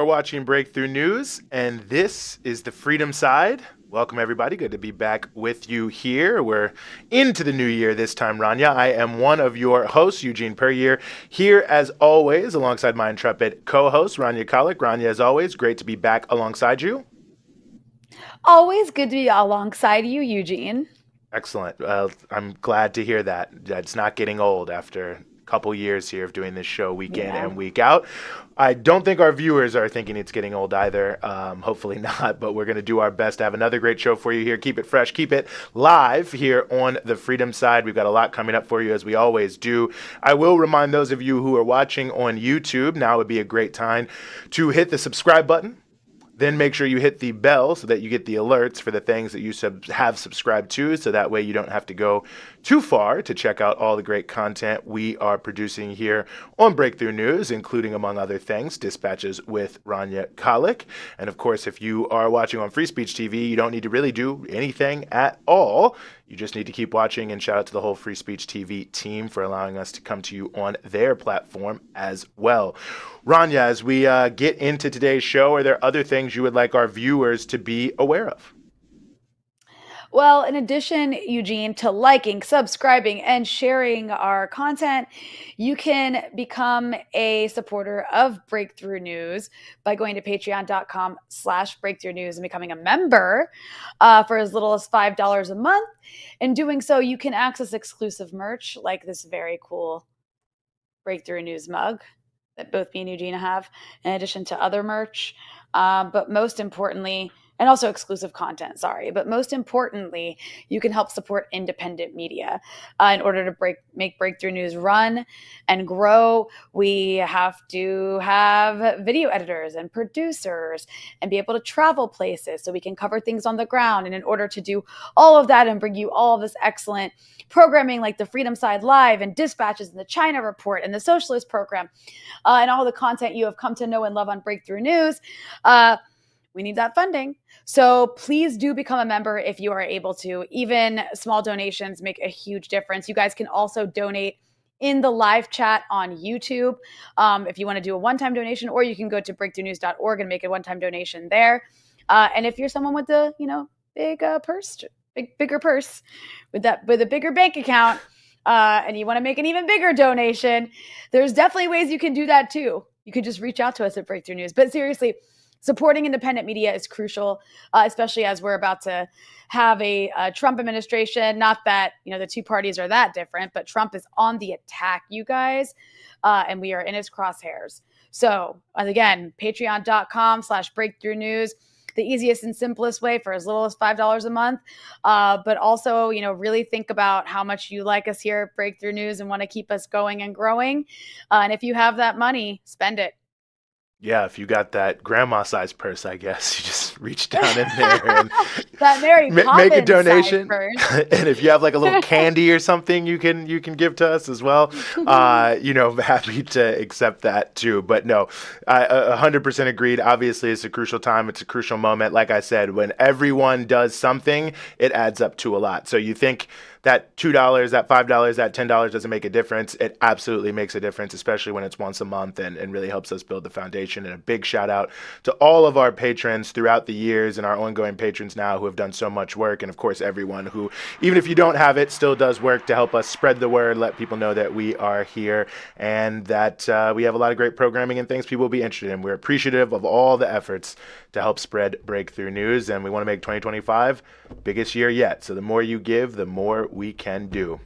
watching Breakthrough News, and this is the Freedom Side. Welcome, everybody. Good to be back with you here. We're into the new year this time, Rania. I am one of your hosts, Eugene Puryear, here as always, alongside my intrepid co-host, Rania Khalek. Rania, as always, great to be back alongside you. Always good to be alongside you, Eugene. Excellent. I'm glad to hear that. It's not getting old after couple years here of doing this show week in and week out. I don't think our viewers are thinking it's getting old either. Hopefully not, but we're going to do our best to have another great show for you here. Keep it fresh, keep it live here on the Freedom Side. We've got a lot coming up for you, as we always do. I will remind those of you who are watching on YouTube, now would be a great time to hit the subscribe button. Then make sure you hit the bell so that you get the alerts for the things that you have subscribed to, so that way you don't have to go too far to check out all the great content we are producing here on Breakthrough News, including, among other things, Dispatches with Rania Khalek. And of course, if you are watching on Free Speech TV, you don't need to really do anything at all. You just need to keep watching, and shout out to the whole Free Speech TV team for allowing us to come to you on their platform as well. Rania, as we get into today's show, are there other things you would like our viewers to be aware of? Well, in addition, Eugene, to liking, subscribing, and sharing our content, you can become a supporter of Breakthrough News by going to patreon.com/Breakthrough News and becoming a member for as little as $5 a month. In doing so, you can access exclusive merch like this very cool Breakthrough News mug that both me and Eugene have, in addition to other merch. But most importantly, and also exclusive content, but most importantly, you can help support independent media in order to make Breakthrough News run and grow. We have to have video editors and producers and be able to travel places so we can cover things on the ground. And in order to do all of that and bring you all of this excellent programming like the Freedom Side Live and Dispatches and the China Report and the Socialist Program and all the content you have come to know and love on Breakthrough News, we need that funding. So please do become a member if you are able to. Even small donations make a huge difference. You guys can also donate in the live chat on YouTube if you want to do a one-time donation, or you can go to breakthroughnews.org and make a one-time donation there. And if you're someone with a bigger purse with a bigger bank account, and you want to make an even bigger donation, there's definitely ways you can do that too. You could just reach out to us at Breakthrough News. But seriously, supporting independent media is crucial, especially as we're about to have a Trump administration. Not that, the two parties are that different, but Trump is on the attack, you guys, and we are in his crosshairs. So again, patreon.com/Breakthrough News, the easiest and simplest way for as little as $5 a month. But also, really think about how much you like us here at Breakthrough News and want to keep us going and growing. And if you have that money, spend it. Yeah, if you got that grandma-sized purse, I guess you just reach down in there and that Mary make a donation. And if you have like a little candy or something, you can give to us as well. Happy to accept that too. But no, 100% agreed. Obviously, it's a crucial time. It's a crucial moment. Like I said, when everyone does something, it adds up to a lot. So you think that $2, that $5, that $10 doesn't make a difference. It absolutely makes a difference, especially when it's once a month and really helps us build the foundation. And a big shout out to all of our patrons throughout the years and our ongoing patrons now who have done so much work. And of course, everyone who, even if you don't have it, still does work to help us spread the word, let people know that we are here and that we have a lot of great programming and things people will be interested in. We're appreciative of all the efforts to help spread Breakthrough News. And we want to make 2025 biggest year yet. So the more you give, the more we can do.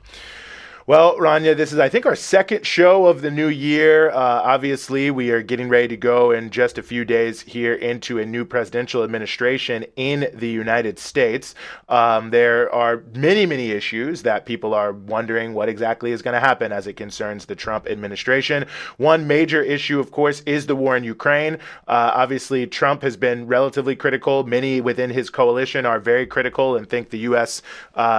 Well, Rania, this is, I think, our second show of the new year. Obviously, we are getting ready to go in just a few days here into a new presidential administration in the United States. There are many, many issues that people are wondering what exactly is going to happen as it concerns the Trump administration. One major issue, of course, is the war in Ukraine. Obviously, Trump has been relatively critical. Many within his coalition are very critical and think the U.S.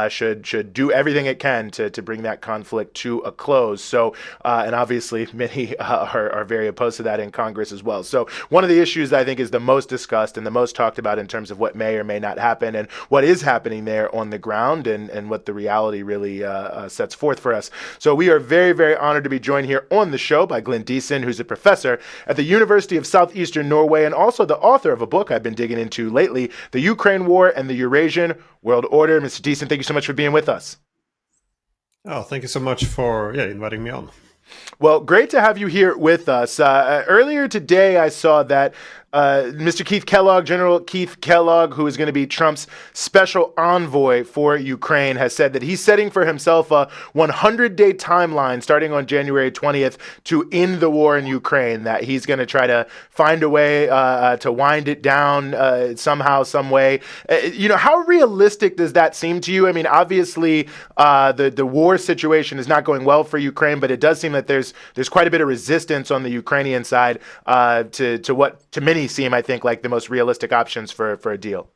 should do everything it can to bring that conflict conflict to a close. So, and obviously many are very opposed to that in Congress as well. So one of the issues that I think is the most discussed and the most talked about in terms of what may or may not happen and what is happening there on the ground and what the reality really sets forth for us. So we are very, very honored to be joined here on the show by Glenn Deason, who's a professor at the University of Southeastern Norway and also the author of a book I've been digging into lately, The Ukraine War and the Eurasian World Order. Mr. Deason, thank you so much for being with us. Oh, thank you so much for inviting me on. Well, great to have you here with us. Earlier today, I saw that Mr. Keith Kellogg, General Keith Kellogg, who is going to be Trump's special envoy for Ukraine, has said that he's setting for himself a 100-day timeline starting on January 20th to end the war in Ukraine, that he's going to try to find a way to wind it down somehow, some way. How realistic does that seem to you? I mean, obviously, the war situation is not going well for Ukraine, but it does seem that there's quite a bit of resistance on the Ukrainian side to what to many seem, I think, like the most realistic options for a deal.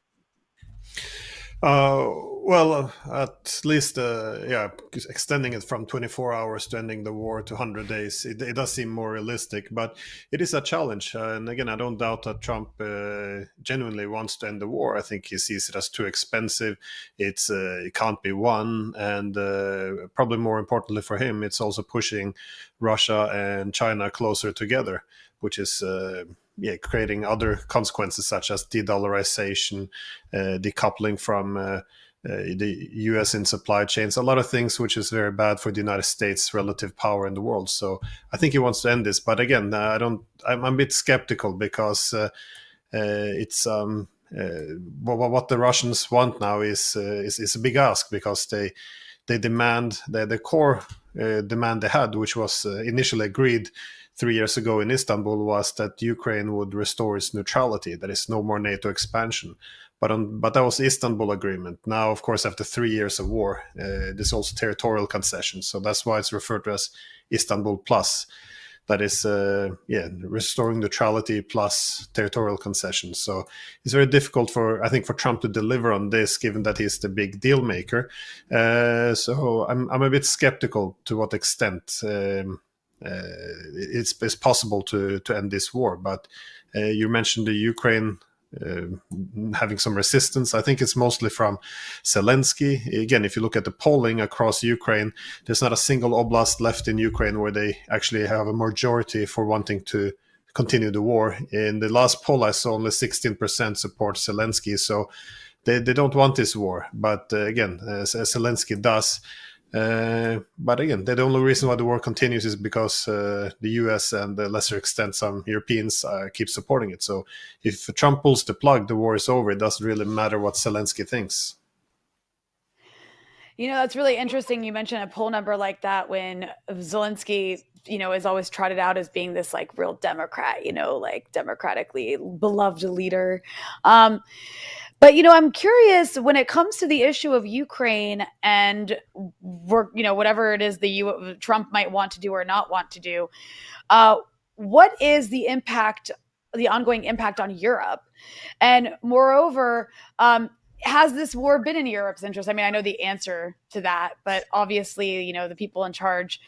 At least, extending it from 24 hours to ending the war to 100 days, it does seem more realistic, but it is a challenge. And again, I don't doubt that Trump genuinely wants to end the war. I think he sees it as too expensive. It can't be won. And probably more importantly for him, it's also pushing Russia and China closer together, which is creating other consequences such as de-dollarization, decoupling from the U.S. in supply chains, a lot of things which is very bad for the United States' relative power in the world. So I think he wants to end this, but again, I'm a bit skeptical because it's what the Russians want now is a big ask, because they demand the core demand they had, which was initially agreed 3 years ago in Istanbul, was that Ukraine would restore its neutrality. There is no more NATO expansion. But that was the Istanbul agreement. Now, of course, after 3 years of war, there's also territorial concessions. So that's why it's referred to as Istanbul Plus. That is, restoring neutrality plus territorial concessions. So it's very difficult for Trump to deliver on this, given that he's the big deal maker. So I'm a bit skeptical to what extent it's possible to end this war. But you mentioned the Ukraine having some resistance. I think it's mostly from Zelensky. Again, if you look at the polling across Ukraine, there's not a single oblast left in Ukraine where they actually have a majority for wanting to continue the war. In the last poll I saw, only 16% support Zelensky, so they don't want this war. But again, Zelensky does. But again, the only reason why the war continues is because the US and to a lesser extent some Europeans keep supporting it. So if Trump pulls the plug, the war is over. It doesn't really matter what Zelensky thinks. That's really interesting. You mentioned a poll number like that when Zelensky, is always trotted out as being this like real Democrat, like democratically beloved leader. But, I'm curious when it comes to the issue of Ukraine and, whatever it is Trump might want to do or not want to do, what is the ongoing impact on Europe? And moreover, has this war been in Europe's interest? I mean, I know the answer to that, but obviously, the people in charge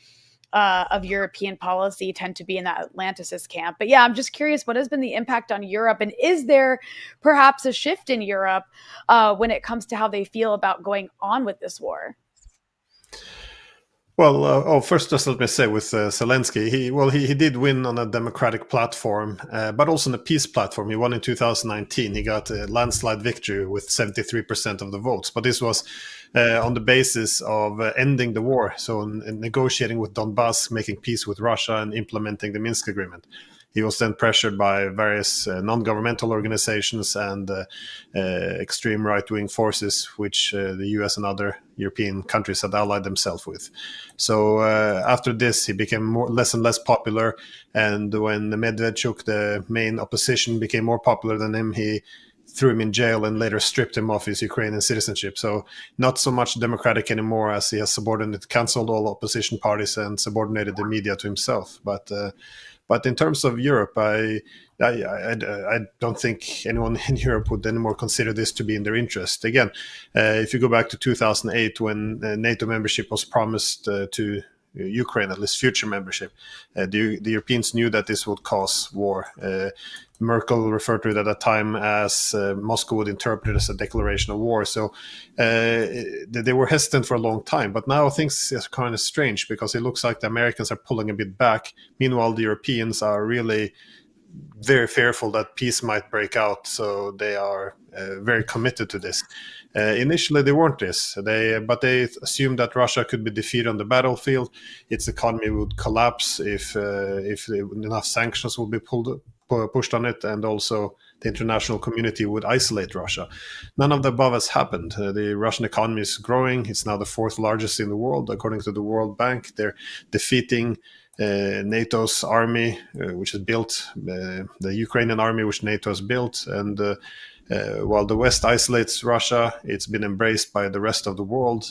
of European policy tend to be in that Atlanticist camp. But yeah, I'm just curious, what has been the impact on Europe? And is there perhaps a shift in Europe when it comes to how they feel about going on with this war? Well, first, just let me say with Zelensky, he did win on a democratic platform, but also on a peace platform. He won in 2019. He got a landslide victory with 73% of the votes. But this was on the basis of ending the war, so negotiating with Donbass, making peace with Russia, and implementing the Minsk agreement. He was then pressured by various non-governmental organizations and extreme right-wing forces, which the US and other European countries had allied themselves with. So after this, he became less and less popular. And when Medvedchuk, the main opposition, became more popular than him, he threw him in jail and later stripped him of his Ukrainian citizenship. So not so much democratic anymore, as he has cancelled all opposition parties and subordinated the media to himself. But But in terms of Europe, I don't think anyone in Europe would anymore consider this to be in their interest. Again, if you go back to 2008, when NATO membership was promised to Ukraine, at least future membership, the Europeans knew that this would cause war. Merkel referred to it at that time as Moscow would interpret it as a declaration of war. So they were hesitant for a long time. But now things are kind of strange, because it looks like the Americans are pulling a bit back. Meanwhile, the Europeans are really very fearful that peace might break out. So they are very committed to this. Initially, they weren't this, but they assumed that Russia could be defeated on the battlefield. Its economy would collapse if enough sanctions would be pushed on it, and also the international community would isolate Russia. None of the above has happened. The Russian economy is growing. It's now the fourth largest in the world, according to the World Bank. They're defeating NATO's army, which is built, the Ukrainian army, which NATO has built, and while the West isolates Russia, it's been embraced by the rest of the world.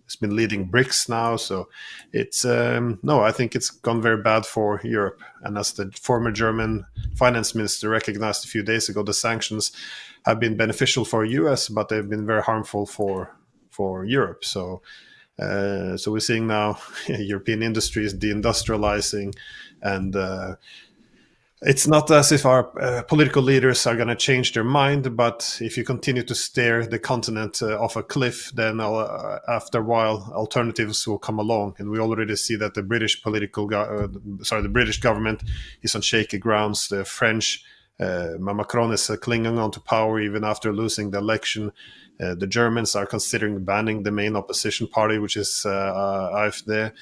It's been leading BRICS now, so it's I think it's gone very bad for Europe. And as the former German finance minister recognized a few days ago, the sanctions have been beneficial for US, but they've been very harmful for Europe. So we're seeing now European industries deindustrializing, and it's not as if our political leaders are going to change their mind, but if you continue to stare the continent off a cliff, then after a while alternatives will come along. And we already see that the British the British government is on shaky grounds. The French, Macron is clinging on to power even after losing the election. The Germans are considering banning the main opposition party, which is AfD.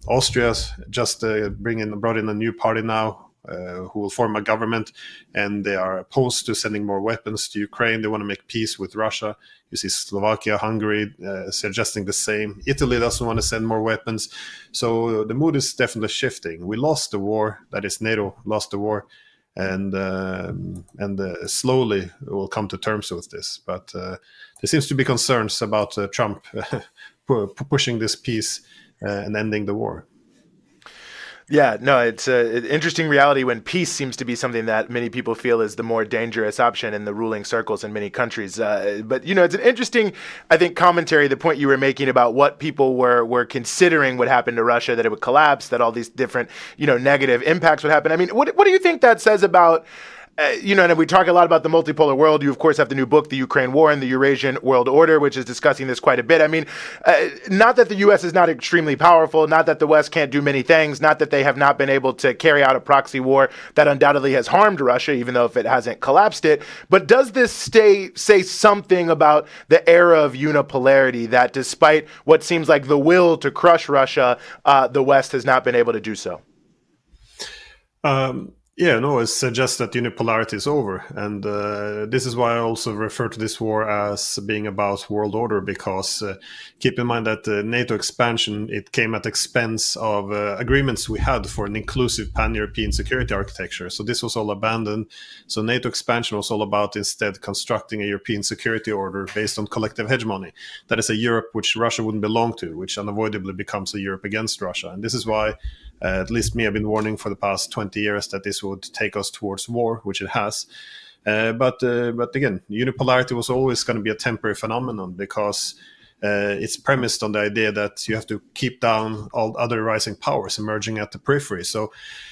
Austria's just brought in a new party now, who will form a government, and they are opposed to sending more weapons to Ukraine. They want to make peace with Russia. You see Slovakia, Hungary suggesting the same. Italy doesn't want to send more weapons. So the mood is definitely shifting. We lost the war. That is, NATO lost the war. And slowly we'll come to terms with this. But there seems to be concerns about Trump pushing this peace and ending the war. Yeah, no, it's an interesting reality when peace seems to be something that many people feel is the more dangerous option in the ruling circles in many countries. But, it's an interesting, I think, commentary, the point you were making about what people were considering would happen to Russia, that it would collapse, that all these different, negative impacts would happen. I mean, what do you think that says about and we talk a lot about the multipolar world. You, of course, have the new book, The Ukraine War and the Eurasian World Order, which is discussing this quite a bit. I mean, not that the U.S. is not extremely powerful, not that the West can't do many things, not that they have not been able to carry out a proxy war that undoubtedly has harmed Russia, even though if it hasn't collapsed it. But does this say something about the era of unipolarity, that despite what seems like the will to crush Russia, the West has not been able to do so? It suggests that unipolarity is over. And this is why I also refer to this war as being about world order, because keep in mind that NATO expansion, it came at expense of agreements we had for an inclusive pan-European security architecture. So this was all abandoned. So NATO expansion was all about instead constructing a European security order based on collective hegemony. That is a Europe which Russia wouldn't belong to, which unavoidably becomes a Europe against Russia. And this is why at least me, I've been warning for the past 20 years that this would take us towards war, which it has. But again, unipolarity was always going to be a temporary phenomenon, because it's premised on the idea that you have to keep down all other rising powers emerging at the periphery. So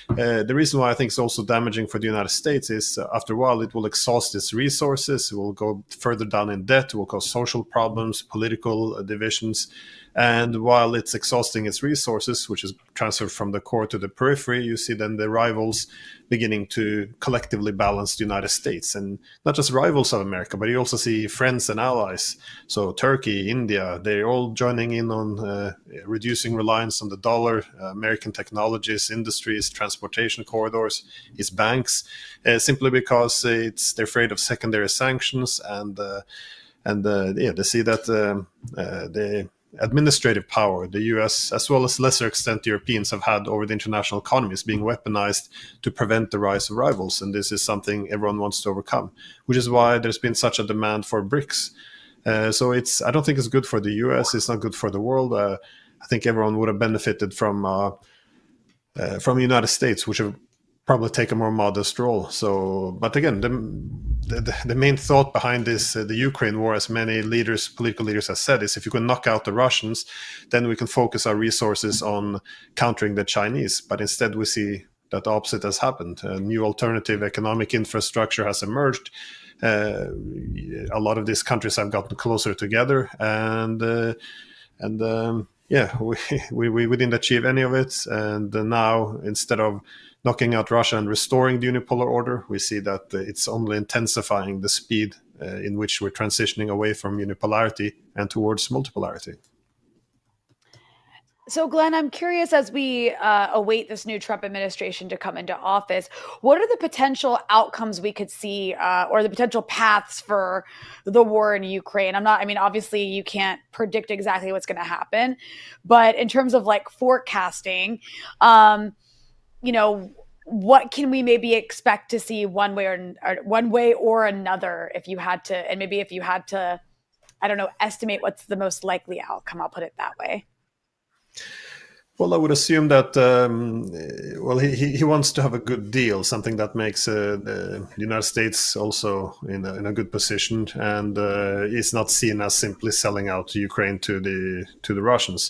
the reason why I think it's also damaging for the United States is after a while it will exhaust its resources, it will go further down in debt, it will cause social problems, political divisions. And while it's exhausting its resources, which is transferred from the core to the periphery, you see then the rivals beginning to collectively balance the United States. And not just rivals of America, but you also see friends and allies. So Turkey, India, they're all joining in on reducing reliance on the dollar, American technologies, industries, transportation corridors, its banks, simply because they're afraid of secondary sanctions. And they see that the administrative power the US, as well as lesser extent Europeans, have had over the international economy is being weaponized to prevent the rise of rivals. And this is something everyone wants to overcome, which is why there's been such a demand for BRICS. So I don't think it's good for the US. It's not good for the world. I think everyone would have benefited from from the United States, which have probably take a more modest role. So, but again, the main thought behind this, the Ukraine war, as many leaders, political leaders have said, is if you can knock out the Russians, then we can focus our resources on countering the Chinese. But instead, we see that the opposite has happened. A new alternative economic infrastructure has emerged. A lot of these countries have gotten closer together, and yeah, we didn't achieve any of it. And now, instead of knocking out Russia and restoring the unipolar order, we see that it's only intensifying the speed in which we're transitioning away from unipolarity and towards multipolarity. So, Glenn, I'm curious, as we await this new Trump administration to come into office, what are the potential outcomes we could see, or the potential paths for the war in Ukraine? Obviously you can't predict exactly what's going to happen, but in terms of like forecasting, what can we maybe expect to see one way or another, if you had to, I don't know, estimate what's the most likely outcome? I'll put it that way. Well, I would assume that he wants to have a good deal, something that makes the United States also in a good position, and is not seen as simply selling out Ukraine to the Russians.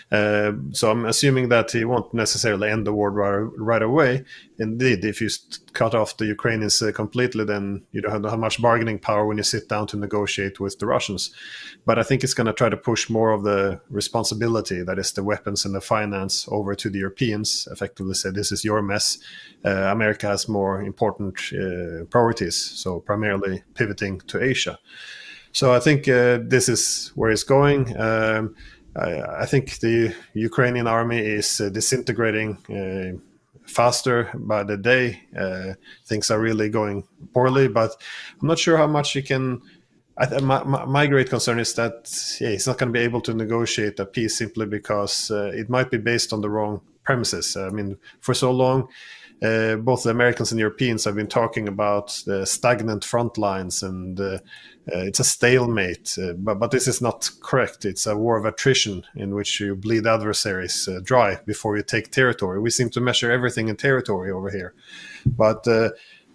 So I'm assuming that he won't necessarily end the war right away. Indeed, if you cut off the Ukrainians completely, then you don't have much bargaining power when you sit down to negotiate with the Russians. But I think it's going to try to push more of the responsibility, that is the weapons and the finance, over to the Europeans, effectively say, this is your mess. America has more important priorities, so primarily pivoting to Asia. So I think this is where it's going. I think the Ukrainian army is disintegrating faster by the day. Things are really going poorly, but I'm not sure how much you can. My great concern is that he's not going to be able to negotiate a peace simply because it might be based on the wrong premises. I mean, for so long, both the Americans and Europeans have been talking about the stagnant front lines, and it's a stalemate. But this is not correct. It's a war of attrition in which you bleed adversaries dry before you take territory. We seem to measure everything in territory over here. But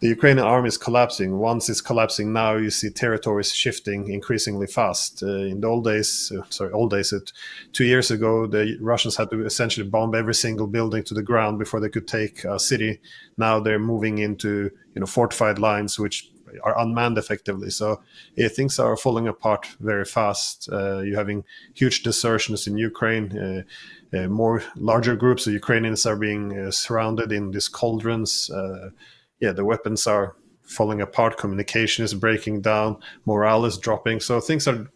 the Ukrainian army is collapsing. Once it's collapsing now, you see territories shifting increasingly fast. In the old days, 2 years ago, the Russians had to essentially bomb every single building to the ground before they could take a city. Now they're moving into fortified lines, which are unmanned effectively. So things are falling apart very fast. You're having huge desertions in Ukraine. More larger groups of Ukrainians are being surrounded in these cauldrons. The weapons are falling apart, communication is breaking down, morale is dropping. So things are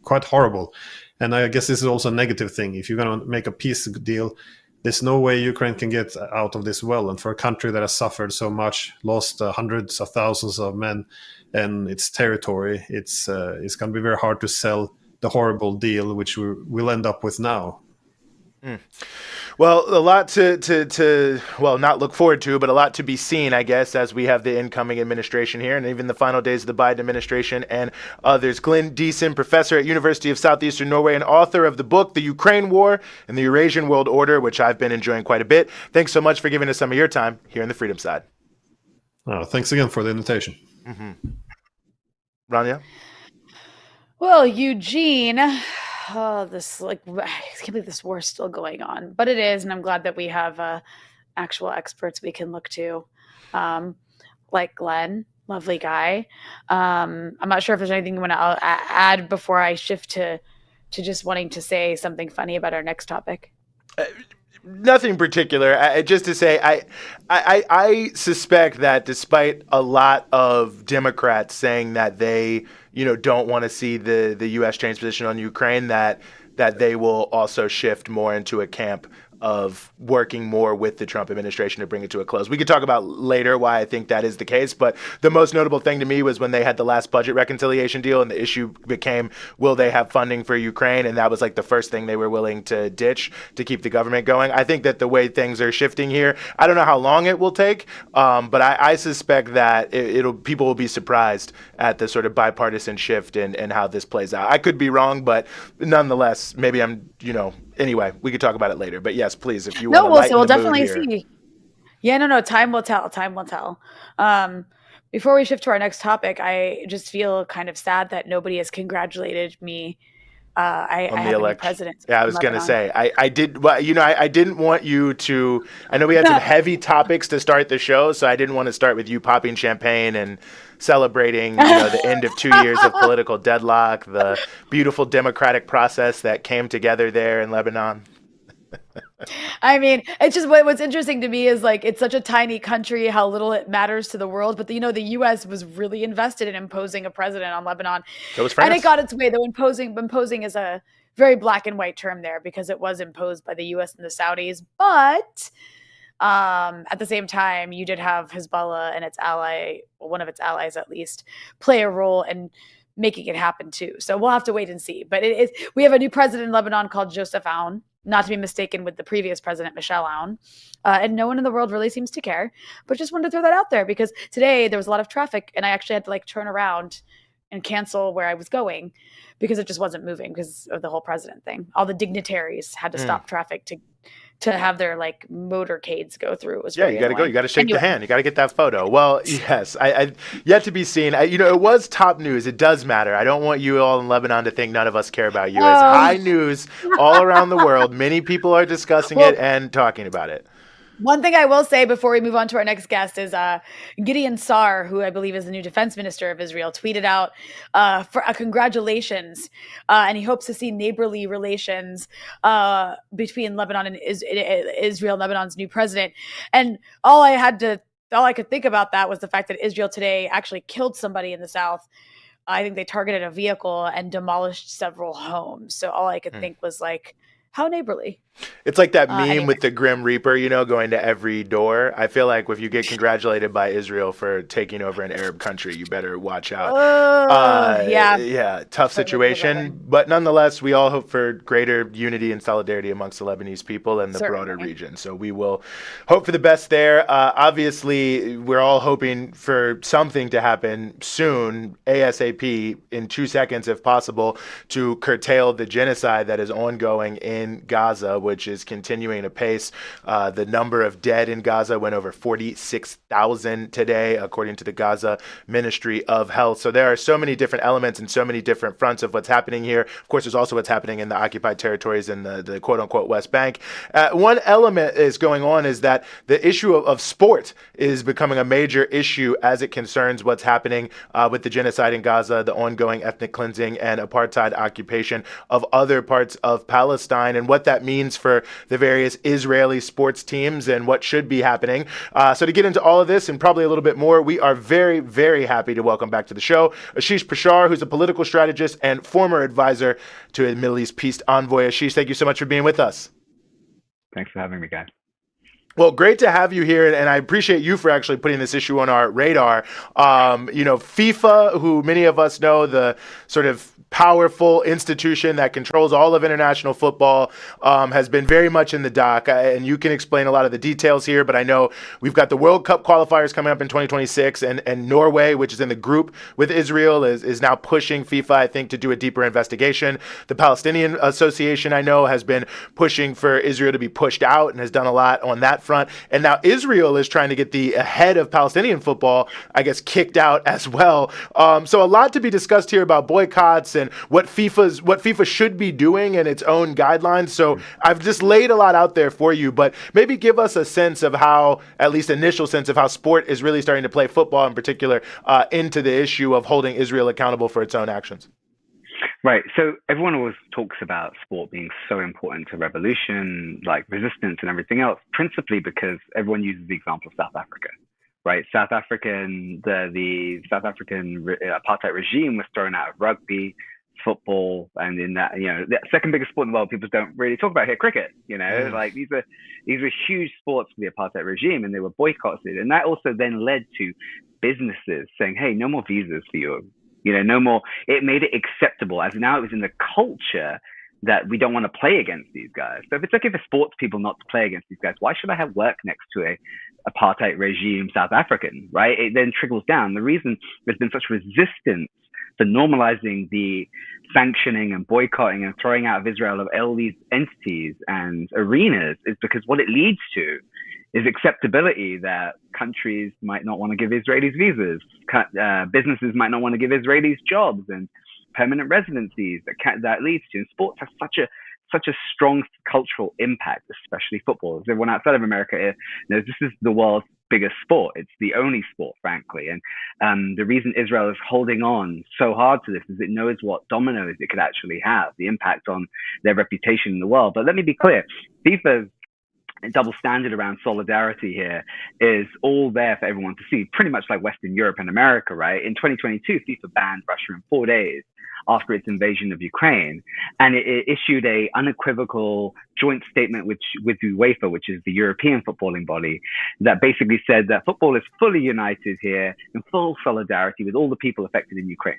quite horrible. And I guess this is also a negative thing. If you're going to make a peace deal, there's no way Ukraine can get out of this well. And for a country that has suffered so much, lost hundreds of thousands of men and its territory, it's going to be very hard to sell the horrible deal, which we'll end up with now. Mm. Well, a lot to not look forward to, but a lot to be seen, I guess, as we have the incoming administration here and even the final days of the Biden administration and others. Glenn Deason, professor at University of Southeastern Norway and author of the book, The Ukraine War and the Eurasian World Order, which I've been enjoying quite a bit. Thanks so much for giving us some of your time here on the Freedom Side. Thanks again for the invitation. Mm-hmm. Rania? Well, Eugene... I can't believe this war is still going on, but it is, and I'm glad that we have actual experts we can look to, like Glenn, lovely guy. I'm not sure if there's anything you want to add before I shift to just wanting to say something funny about our next topic. Nothing particular. Just to say, I suspect that despite a lot of Democrats saying that they don't want to see the U.S. change position on Ukraine, that they will also shift more into a camp of working more with the Trump administration to bring it to a close. We could talk about later why I think that is the case, but the most notable thing to me was when they had the last budget reconciliation deal and the issue became, will they have funding for Ukraine? And that was like the first thing they were willing to ditch to keep the government going. I think that the way things are shifting here, I don't know how long it will take, but I suspect that people will be surprised at the sort of bipartisan shift and how this plays out. I could be wrong, but nonetheless, maybe I'm, anyway, we could talk about it later. But yes, please, if you want to we'll see. lighten We'll the mood definitely here. see. Yeah, no, time will tell. Time will tell. Before we shift to our next topic, I just feel kind of sad that nobody has congratulated me. I have a new president. Yeah, I was going to say, I did, well, I didn't want you to, I know we had some heavy topics to start the show, so I didn't want to start with you popping champagne and celebrating, the end of 2 years of political deadlock, the beautiful democratic process that came together there in Lebanon. I mean, it's just what's interesting to me is like it's such a tiny country, how little it matters to the world. But the U.S. was really invested in imposing a president on Lebanon, So was France. and it got its way. Though imposing is a very black and white term there because it was imposed by the U.S. and the Saudis. But at the same time, you did have Hezbollah and its ally, one of its allies at least, play a role in making it happen too. So we'll have to wait and see. But we have a new president in Lebanon called Joseph Aoun, not to be mistaken with the previous president, Michel Aoun. And no one in the world really seems to care. But just wanted to throw that out there because today there was a lot of traffic and I actually had to turn around and cancel where I was going because it just wasn't moving because of the whole president thing. All the dignitaries had to stop traffic to have their motorcades go through. It was you got to go. You got to shake the hand. You got to get that photo. Well, yes, I yet to be seen. It was top news. It does matter. I don't want you all in Lebanon to think none of us care about you. It's high news all around the world. Many people are discussing it and talking about it. One thing I will say before we move on to our next guest is Gideon Sa'ar, who I believe is the new defense minister of Israel, tweeted out for congratulations, and he hopes to see neighborly relations between Lebanon and Israel, Lebanon's new president. And all I could think about that was the fact that Israel today actually killed somebody in the south. I think they targeted a vehicle and demolished several homes. So all I could think was how neighborly. It's like that meme with the Grim Reaper, going to every door. I feel like if you get congratulated by Israel for taking over an Arab country, you better watch out. Yeah, tough situation. But nonetheless, we all hope for greater unity and solidarity amongst the Lebanese people and the broader region. So we will hope for the best there. Obviously, we're all hoping for something to happen soon, ASAP, in 2 seconds if possible, to curtail the genocide that is ongoing in Gaza, which is continuing apace. The number of dead in Gaza went over 46,000 today, according to the Gaza Ministry of Health. So there are so many different elements and so many different fronts of what's happening here. Of course, there's also what's happening in the occupied territories in the quote-unquote West Bank. One element is going on is that the issue of sport is becoming a major issue as it concerns what's happening with the genocide in Gaza, the ongoing ethnic cleansing and apartheid occupation of other parts of Palestine, and what that means for the various Israeli sports teams and what should be happening. So to get into all of this and probably a little bit more, we are very, very happy to welcome back to the show Ashish Prashar, who's a political strategist and former advisor to a Middle East peace envoy. Ashish, thank you so much for being with us. Thanks for having me, guys. Well, great to have you here, and I appreciate you for actually putting this issue on our radar. FIFA, who many of us know, the sort of powerful institution that controls all of international football, has been very much in the dock, and you can explain a lot of the details here, but I know we've got the World Cup qualifiers coming up in 2026, and Norway, which is in the group with Israel, is now pushing FIFA, I think, to do a deeper investigation. The Palestinian Association, I know, has been pushing for Israel to be pushed out and has done a lot on that front. And now Israel is trying to get the head of Palestinian football, I guess, kicked out as well. So a lot to be discussed here about boycotts and what FIFA should be doing and its own guidelines. So I've just laid a lot out there for you, but maybe give us a sense of how, at least initial sense of how sport is really starting to play football in particular into the issue of holding Israel accountable for its own actions. Right. So everyone always talks about sport being so important to revolution, like resistance and everything else, principally because everyone uses the example of South Africa, right? The South African apartheid regime was thrown out of rugby, football, and in that, the second biggest sport in the world, people don't really talk about here, cricket. Like these are huge sports for the apartheid regime, and they were boycotted, and that also then led to businesses saying, "Hey, no more visas for you." No more. It made it acceptable, as now it was in the culture that we don't want to play against these guys. So if it's okay for sports people not to play against these guys, why should I have work next to a apartheid regime South African, right? It then trickles down. The reason there's been such resistance for normalizing the sanctioning and boycotting and throwing out of Israel of all these entities and arenas is because what it leads to is acceptability that countries might not want to give Israelis visas, businesses might not want to give Israelis jobs and permanent residencies that leads to. And sports has such a strong cultural impact, especially football. As everyone outside of America knows, this is the world's biggest sport. It's the only sport, frankly. And the reason Israel is holding on so hard to this is it knows what dominoes it could actually have, the impact on their reputation in the world. But let me be clear, FIFA's double standard around solidarity here is all there for everyone to see, pretty much like Western Europe and America, right? In 2022, FIFA banned Russia in 4 days after its invasion of Ukraine. And it issued a unequivocal joint statement with UEFA, which is the European footballing body, that basically said that football is fully united here in full solidarity with all the people affected in Ukraine.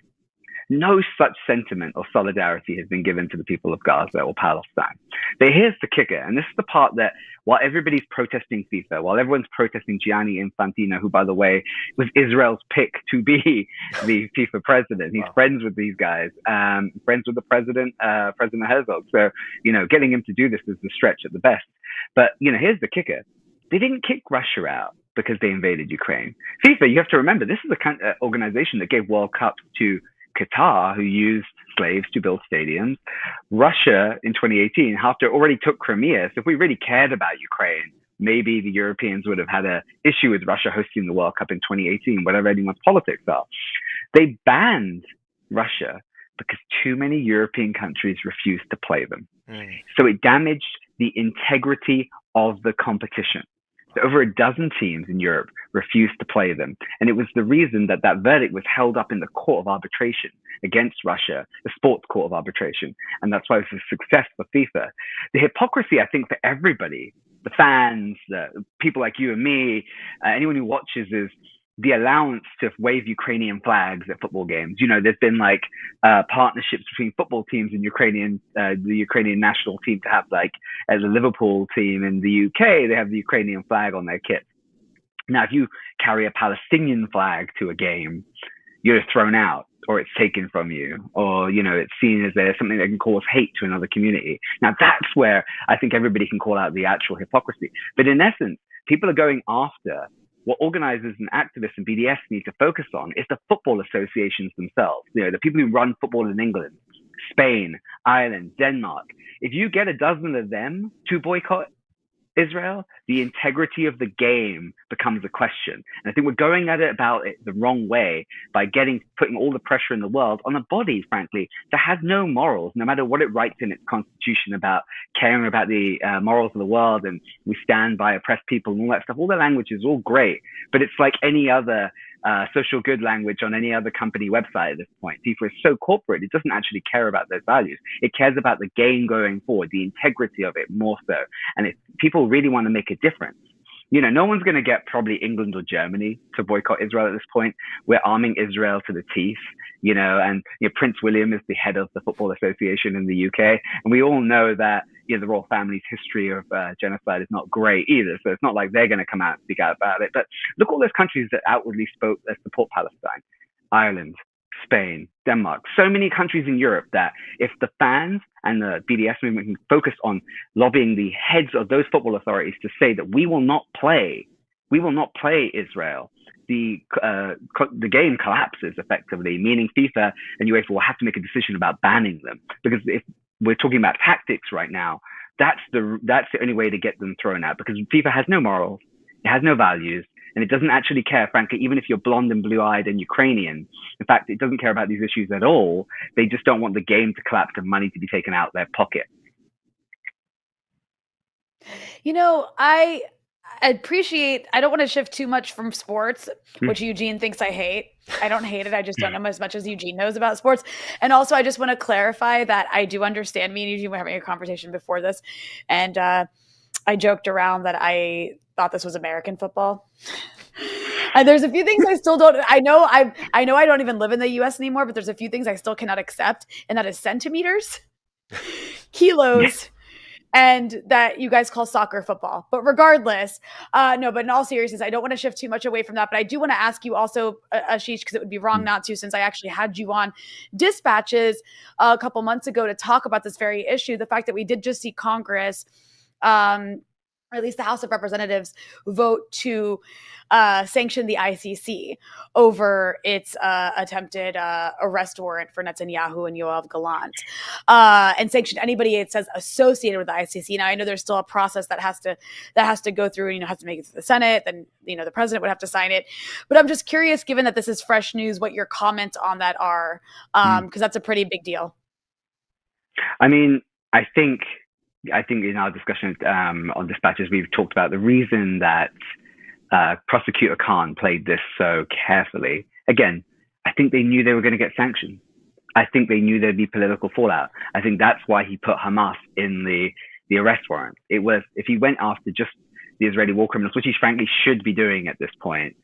No such sentiment or solidarity has been given to the people of Gaza or Palestine. But here's the kicker, and this is the part that while everybody's protesting FIFA, while everyone's protesting Gianni Infantino, who, by the way, was Israel's pick to be the FIFA president. He's friends with these guys, friends with the president, President Herzog. So, getting him to do this is a stretch at the best. But, here's the kicker. They didn't kick Russia out because they invaded Ukraine. FIFA, you have to remember, this is the kind of organization that gave World Cups to Qatar, who used slaves to build stadiums. Russia in 2018, after it already took Crimea. So if we really cared about Ukraine, maybe the Europeans would have had an issue with Russia hosting the World Cup in 2018, whatever anyone's politics are. They banned Russia because too many European countries refused to play them. So it damaged the integrity of the competition. Over a dozen teams in Europe refused to play them. And it was the reason that verdict was held up in the court of arbitration against Russia, the sports court of arbitration. And that's why it was a success for FIFA. The hypocrisy, I think, for everybody, the fans, people like you and me, anyone who watches, is the allowance to wave Ukrainian flags at football games. There's been partnerships between football teams and the Ukrainian national team to have as a Liverpool team in the UK, they have the Ukrainian flag on their kit. Now, if you carry a Palestinian flag to a game, you're thrown out or it's taken from you, or, it's seen as there's something that can cause hate to another community. Now, that's where I think everybody can call out the actual hypocrisy. But in essence, people are going after what organizers and activists and BDS need to focus on is the football associations themselves. The people who run football in England, Spain, Ireland, Denmark. If you get a dozen of them to boycott Israel, the integrity of the game becomes a question. And I think we're going at it about it the wrong way by putting all the pressure in the world on a body, frankly, that has no morals, no matter what it writes in its constitution about caring about the morals of the world, and we stand by oppressed people and all that stuff. All the language is all great, but it's like any other social good language on any other company website at this point. FIFA is so corporate, it doesn't actually care about those values. It cares about the game going forward, the integrity of it more so. And if people really want to make a difference, no one's going to get probably England or Germany to boycott Israel at this point. We're arming Israel to the teeth, and Prince William is the head of the Football Association in the UK. And we all know that the royal family's history of genocide is not great either. So it's not like they're going to come out and speak out about it. But look at all those countries that outwardly support Palestine: Ireland, Spain, Denmark, so many countries in Europe that if the fans and the BDS movement can focus on lobbying the heads of those football authorities to say that we will not play Israel, the game collapses effectively, meaning FIFA and UEFA will have to make a decision about banning them. Because if we're talking about tactics right now, that's the only way to get them thrown out, because FIFA has no morals, it has no values, and it doesn't actually care, frankly, even if you're blonde and blue-eyed and Ukrainian. In fact, it doesn't care about these issues at all. They just don't want the game to collapse and money to be taken out of their pocket. I appreciate, I don't want to shift too much from sports, which Eugene thinks I hate. I don't hate it. I just don't know as much as Eugene knows about sports. And also, I just want to clarify that I do understand, me and Eugene were having a conversation before this, and I joked around that I thought this was American football. And there's a few things I still don't. I know I don't even live in the U.S. anymore, but there's a few things I still cannot accept, and that is centimeters, kilos, and that you guys call soccer football. But regardless, no, but in all seriousness, I don't want to shift too much away from that. But I do want to ask you also, Ashish, because it would be wrong not to, since I actually had you on Dispatches a couple months ago to talk about this very issue, the fact that we did just see Congress, or at least the House of Representatives, vote to sanction the ICC over its attempted arrest warrant for Netanyahu and Yoav Gallant, and sanction anybody it says associated with the ICC. Now, I know there's still a process that has to go through, and has to make it to the Senate, then the president would have to sign it. But I'm just curious, given that this is fresh news, what your comments on that are, because that's a pretty big deal. I mean, I think in our discussion on Dispatches, we've talked about the reason that Prosecutor Khan played this so carefully. Again, I think they knew they were going to get sanctioned. I think they knew there'd be political fallout. I think that's why he put Hamas in the arrest warrant. It was, if he went after just the Israeli war criminals, which he frankly should be doing at this point,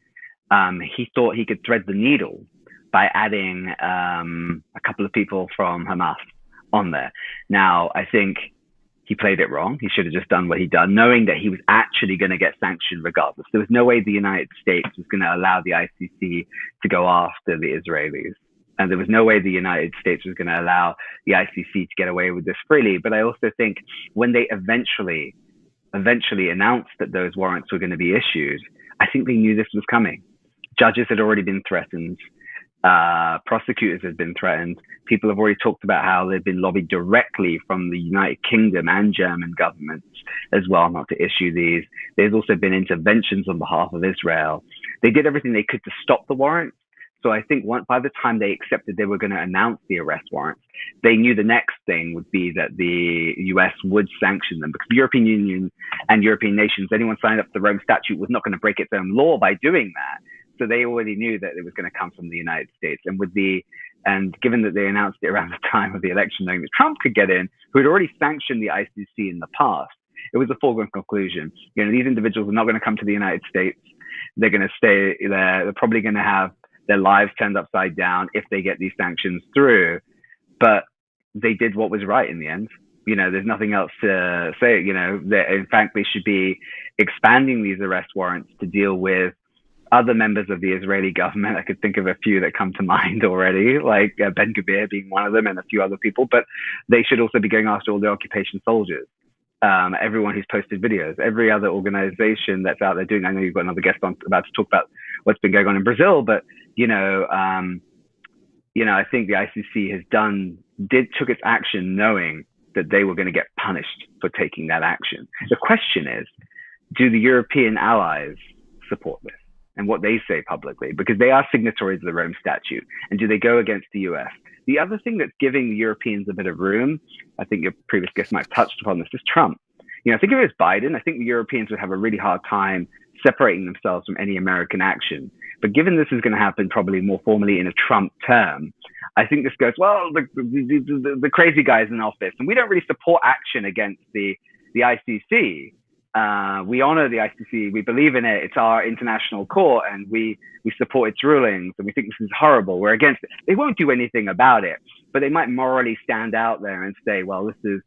he thought he could thread the needle by adding a couple of people from Hamas on there. Now, I think he played it wrong. He should have just done what he'd done, knowing that he was actually going to get sanctioned regardless. There was no way the United States was going to allow the ICC to go after the Israelis. And there was no way the United States was going to allow the ICC to get away with this freely. But I also think when they eventually announced that those warrants were going to be issued, I think they knew this was coming. Judges had already been threatened. Prosecutors have been threatened. People have already talked about how they've been lobbied directly from the United Kingdom and German governments as well not to issue these. There's also been interventions on behalf of Israel. They did everything they could to stop the warrants. So I think by the time they accepted they were going to announce the arrest warrants, they knew the next thing would be that the US would sanction them, because the European Union and European nations, anyone signed up to the Rome Statute, was not going to break its own law by doing that. So they already knew that it was going to come from the United States. And given that they announced it around the time of the election, knowing that Trump could get in, who had already sanctioned the ICC in the past, it was a foregone conclusion. These individuals are not going to come to the United States. They're going to stay there. They're probably going to have their lives turned upside down if they get these sanctions through. But they did what was right in the end. There's nothing else to say. In fact, they should be expanding these arrest warrants to deal with other members of the Israeli government. I could think of a few that come to mind already, like Ben-Gvir being one of them and a few other people, but they should also be going after all the occupation soldiers, everyone who's posted videos, every other organization that's out there doing. I know you've got another guest on about to talk about what's been going on in Brazil, but I think the ICC took its action knowing that they were going to get punished for taking that action. The question is, do the European allies support this and what they say publicly? Because they are signatories of the Rome Statute. And do they go against the US? The other thing that's giving the Europeans a bit of room, I think your previous guest might have touched upon this, is Trump. Think of it as Biden. I think the Europeans would have a really hard time separating themselves from any American action. But given this is going to happen probably more formally in a Trump term, I think this goes, well, the crazy guy's in office, and we don't really support action against the ICC. We honor the ICC. We believe in it. It's our international court, and we support its rulings, and we think this is horrible. We're against it. They won't do anything about it, but they might morally stand out there and say, well, this is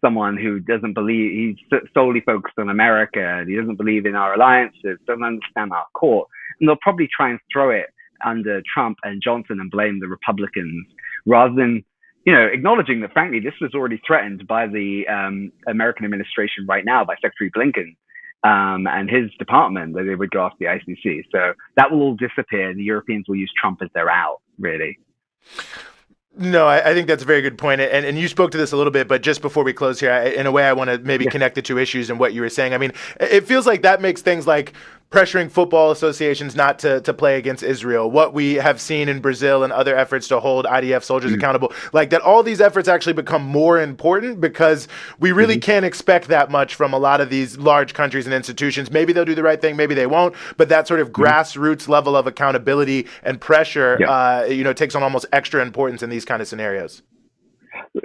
someone who doesn't believe, he's solely focused on America, and he doesn't believe in our alliances, doesn't understand our court. And they'll probably try and throw it under Trump and Johnson and blame the Republicans, rather than acknowledging that, frankly, this was already threatened by the American administration right now, by Secretary Blinken and his department, that they would go after the ICC. So that will all disappear. The Europeans will use Trump as their out, really. No, I think that's a very good point. And you spoke to this a little bit, but just before we close here, in a way, I want to maybe connect the two issues and what you were saying. I mean, it feels like that makes things like pressuring football associations not to play against Israel, what we have seen in Brazil and other efforts to hold IDF soldiers accountable, like that all these efforts actually become more important, because we really can't expect that much from a lot of these large countries and institutions. Maybe they'll do the right thing, maybe they won't, but that sort of grassroots level of accountability and pressure, takes on almost extra importance in these kind of scenarios.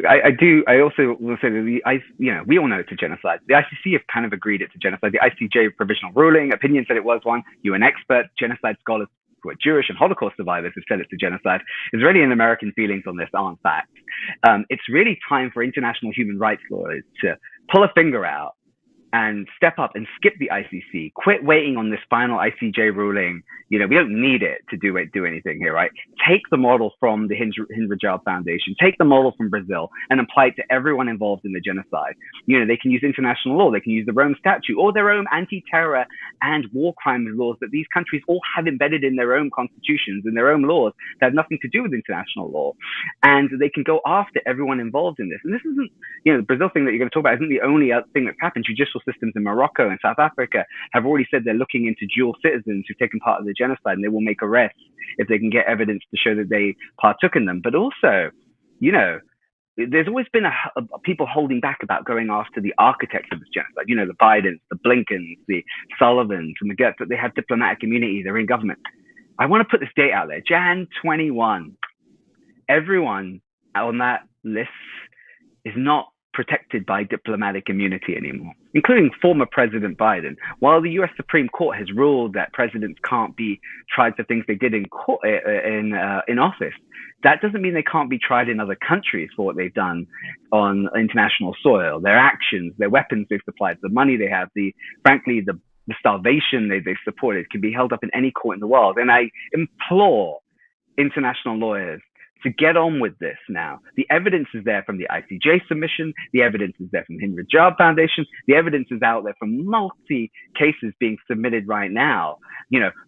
I also will say that we all know it's a genocide. The ICC have kind of agreed it's a genocide. The ICJ provisional ruling, opinion said it was one. UN experts, genocide scholars who are Jewish and Holocaust survivors have said it's a genocide. Israeli and American feelings on this aren't facts. It's really time for international human rights lawyers to pull a finger out and step up and skip the ICC. Quit waiting on this final ICJ ruling. We don't need it to do anything here, right? Take the model from the Hind Rajab Foundation, take the model from Brazil and apply it to everyone involved in the genocide. They can use international law, they can use the Rome Statute or their own anti-terror and war crimes laws that these countries all have embedded in their own constitutions and their own laws that have nothing to do with international law. And they can go after everyone involved in this. And this isn't, the Brazil thing that you're going to talk about isn't the only thing that's happened. Judicial systems in Morocco and South Africa have already said they're looking into dual citizens who've taken part in the genocide, and they will make arrests if they can get evidence to show that they partook in them. But also, there's always been people holding back about going after the architects of this genocide. The Bidens, the Blinkens, the Sullivans, and the Getz, that they have diplomatic immunity, they're in government. I want to put this date out there, Jan 21. Everyone on that list is not protected by diplomatic immunity anymore, including former President Biden. While the U.S. Supreme Court has ruled that presidents can't be tried for things they did in office, that doesn't mean they can't be tried in other countries for what they've done on international soil, their actions, their weapons they've supplied, the money they have, frankly, the starvation they've supported can be held up in any court in the world. And I implore international lawyers to get on with this now. The evidence is there from the ICJ submission. The evidence is there from the Hind Rajab Foundation. The evidence is out there from multi cases being submitted right now.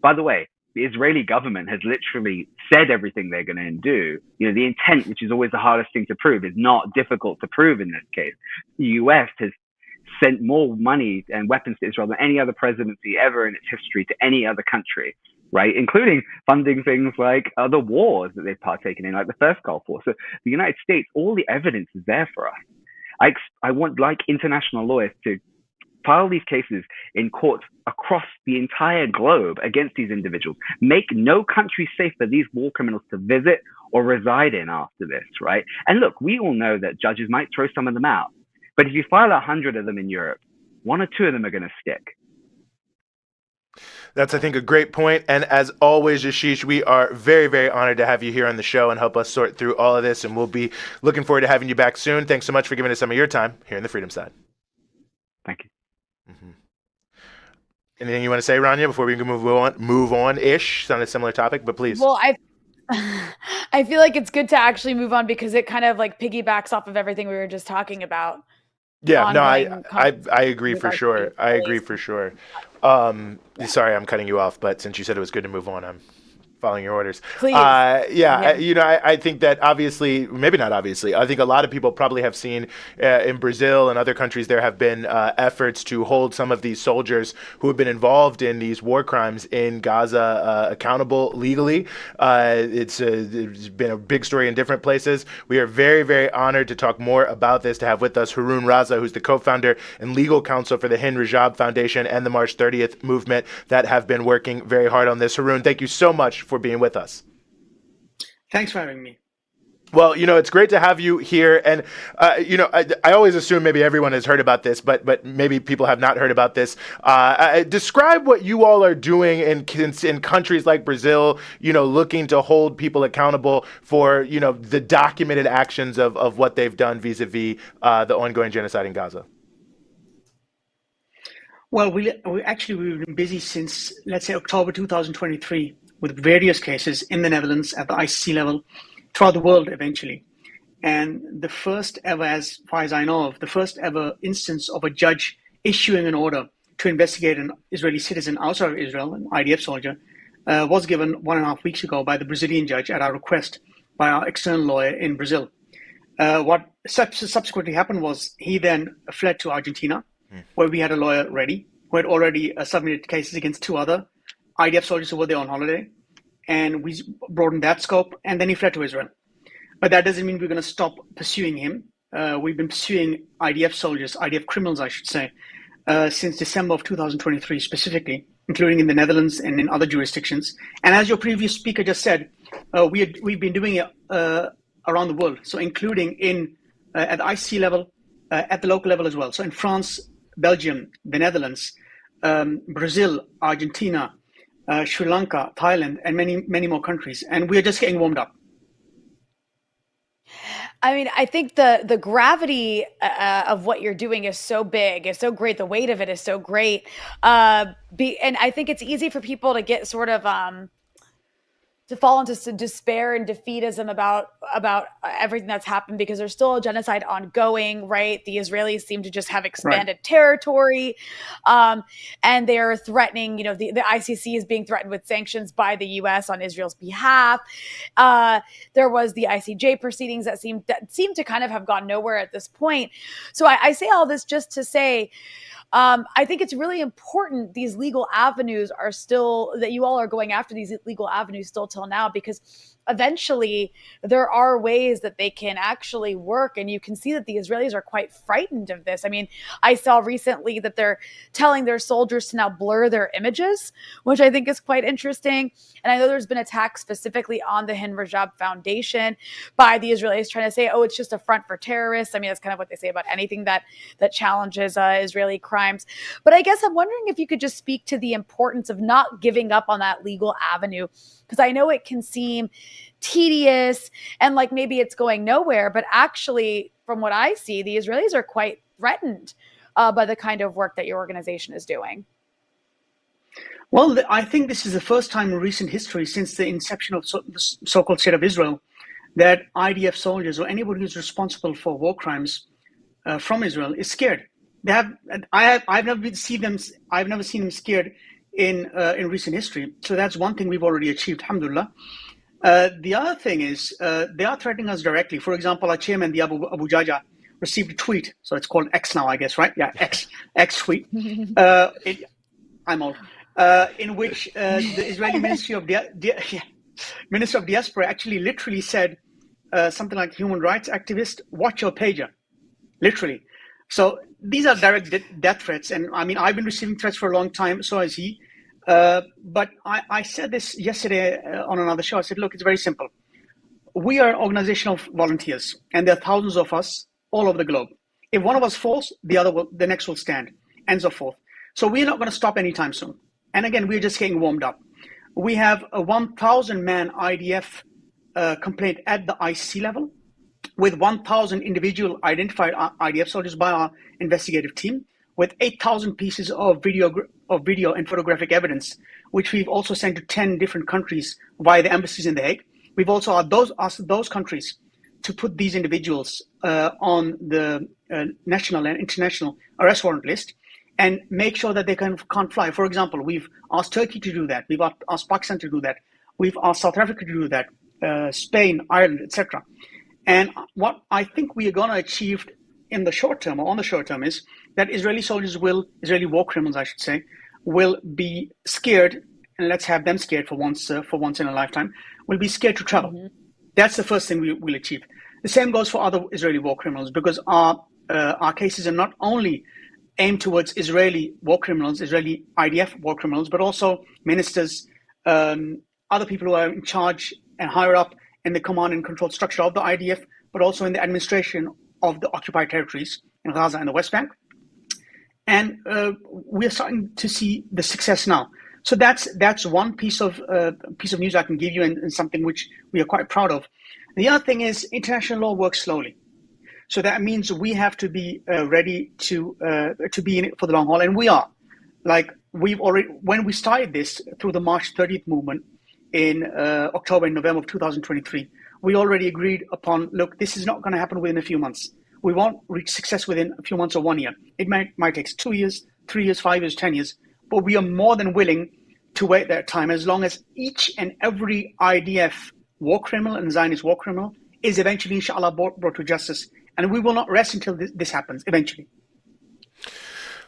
By the way, the Israeli government has literally said everything they're going to do. The intent, which is always the hardest thing to prove, is not difficult to prove in this case. The US has sent more money and weapons to Israel than any other presidency ever in its history to any other country, right? Including funding things like the wars that they've partaken in, like the first Gulf War. So the United States, all the evidence is there for us. I want, like international lawyers, to file these cases in courts across the entire globe against these individuals. Make no country safe for these war criminals to visit or reside in after this, right? And look, we all know that judges might throw some of them out. But if you file 100 of them in Europe, 1 or 2 of them are going to stick. That's, I think, a great point. And as always, Ashish, we are very, very honored to have you here on the show and help us sort through all of this. And we'll be looking forward to having you back soon. Thanks so much for giving us some of your time here in the Freedom Side. Thank you. Mm-hmm. Anything you want to say, Rania, before we can move on-ish on a similar topic? But please. Well, I feel like it's good to actually move on because it kind of like piggybacks off of everything we were just talking about. Yeah, no, I agree for sure. I agree for sure. Sorry, I'm cutting you off, but since you said it was good to move on, I'm following your orders. Please. I think that obviously, maybe not obviously, I think a lot of people probably have seen in Brazil and other countries there have been efforts to hold some of these soldiers who have been involved in these war crimes in Gaza accountable legally. It's been a big story in different places. We are very, very honored to talk more about this, to have with us Haroon Raza, who's the co-founder and legal counsel for the Hind Rajab Foundation and the March 30th movement that have been working very hard on this. Haroon, thank you so much for being with us. Thanks for having me. Well, it's great to have you here. And, I always assume maybe everyone has heard about this, but maybe people have not heard about this. Describe what you all are doing in countries like Brazil, looking to hold people accountable for, the documented actions of what they've done vis-a-vis the ongoing genocide in Gaza. Well, we've been busy since, let's say, October 2023 with various cases in the Netherlands at the ICC level, throughout the world eventually. And the first ever, as far as I know of, the first ever instance of a judge issuing an order to investigate an Israeli citizen outside of Israel, an IDF soldier, was given 1.5 weeks ago by the Brazilian judge at our request by our external lawyer in Brazil. What subsequently happened was he then fled to Argentina, where we had a lawyer ready, who had already submitted cases against 2 other IDF soldiers who were there on holiday. And we broadened that scope, and then he fled to Israel. But that doesn't mean we're going to stop pursuing him. We've been pursuing IDF soldiers, IDF criminals, I should say, since December of 2023 specifically, including in the Netherlands and in other jurisdictions. And as your previous speaker just said, we've been doing it around the world, so including at the ICC level, at the local level as well. So in France, Belgium, the Netherlands, Brazil, Argentina, Sri Lanka, Thailand, and many, many more countries. And we are just getting warmed up. I mean, I think the gravity of what you're doing is so big, is so great. The weight of it is so great. And I think it's easy for people to get sort of to fall into despair and defeatism about everything that's happened, because there's still a genocide ongoing, right? The Israelis seem to just have expanded territory, and they're threatening, the ICC is being threatened with sanctions by the US on Israel's behalf. There was the ICJ proceedings that seem to kind of have gone nowhere at this point. So I say all this just to say, I think it's really important these legal avenues are still, that you all are going after these legal avenues still till now, because eventually there are ways that they can actually work. And you can see that the Israelis are quite frightened of this. I mean, I saw recently that they're telling their soldiers to now blur their images, which I think is quite interesting. And I know there's been attacks specifically on the Hind Rajab Foundation by the Israelis trying to say, oh, it's just a front for terrorists. I mean, that's kind of what they say about anything that challenges Israeli crimes. But I guess I'm wondering if you could just speak to the importance of not giving up on that legal avenue, because I know it can seem tedious and like maybe it's going nowhere, but actually, from what I see, the Israelis are quite threatened by the kind of work that your organization is doing. Well, I think this is the first time in recent history, since the inception of the so-called State of Israel, that IDF soldiers or anybody who's responsible for war crimes from Israel is scared. I've never seen them scared in recent history. So that's one thing we've already achieved, alhamdulillah. The other thing is they are threatening us directly. For example, our chairman, the Abu Jaja, received a tweet. So it's called X now, I guess, right? Yeah, X tweet. I'm old. In which the Israeli Ministry of Minister of Diaspora actually literally said something like, human rights activist, watch your pager. Literally. So these are direct death threats. And I mean, I've been receiving threats for a long time, so has he. But I said this yesterday on another show. I said, look, it's very simple. We are an organization of volunteers, and there are thousands of us all over the globe. If one of us falls, the next will stand, and so forth. So we're not going to stop anytime soon. And again, we're just getting warmed up. We have a 1,000-man IDF complaint at the IC level, with 1,000 individual identified IDF soldiers by our investigative team, with 8,000 pieces of video and photographic evidence, which we've also sent to 10 different countries via the embassies in The Hague. We've also asked those countries to put these individuals on the national and international arrest warrant list and make sure that they can't fly. For example, we've asked Turkey to do that. We've asked Pakistan to do that. We've asked South Africa to do that, Spain, Ireland, etc. And what I think we are going to achieve in the short term, or on the short term, is that Israeli war criminals, I should say, will be scared, and let's have them scared for once in a lifetime, will be scared to travel. Mm-hmm. That's the first thing we'll achieve. The same goes for other Israeli war criminals, because our cases are not only aimed towards Israeli war criminals, Israeli IDF war criminals, but also ministers, other people who are in charge and higher up in the command and control structure of the IDF, but also in the administration of the occupied territories in Gaza and the West Bank. And we're starting to see the success now. So that's one piece of news I can give you, and something which we are quite proud of. The other thing is international law works slowly. So that means we have to be ready to be in it for the long haul, and we are. Like, when we started this through the March 30th movement in October and November of 2023, we already agreed upon, look, this is not going to happen within a few months. We won't reach success within a few months or 1 year. It might take 2 years, 3 years, 5 years, 10 years, but we are more than willing to wait that time, as long as each and every IDF war criminal and Zionist war criminal is eventually, inshallah, brought to justice. And we will not rest until this happens eventually.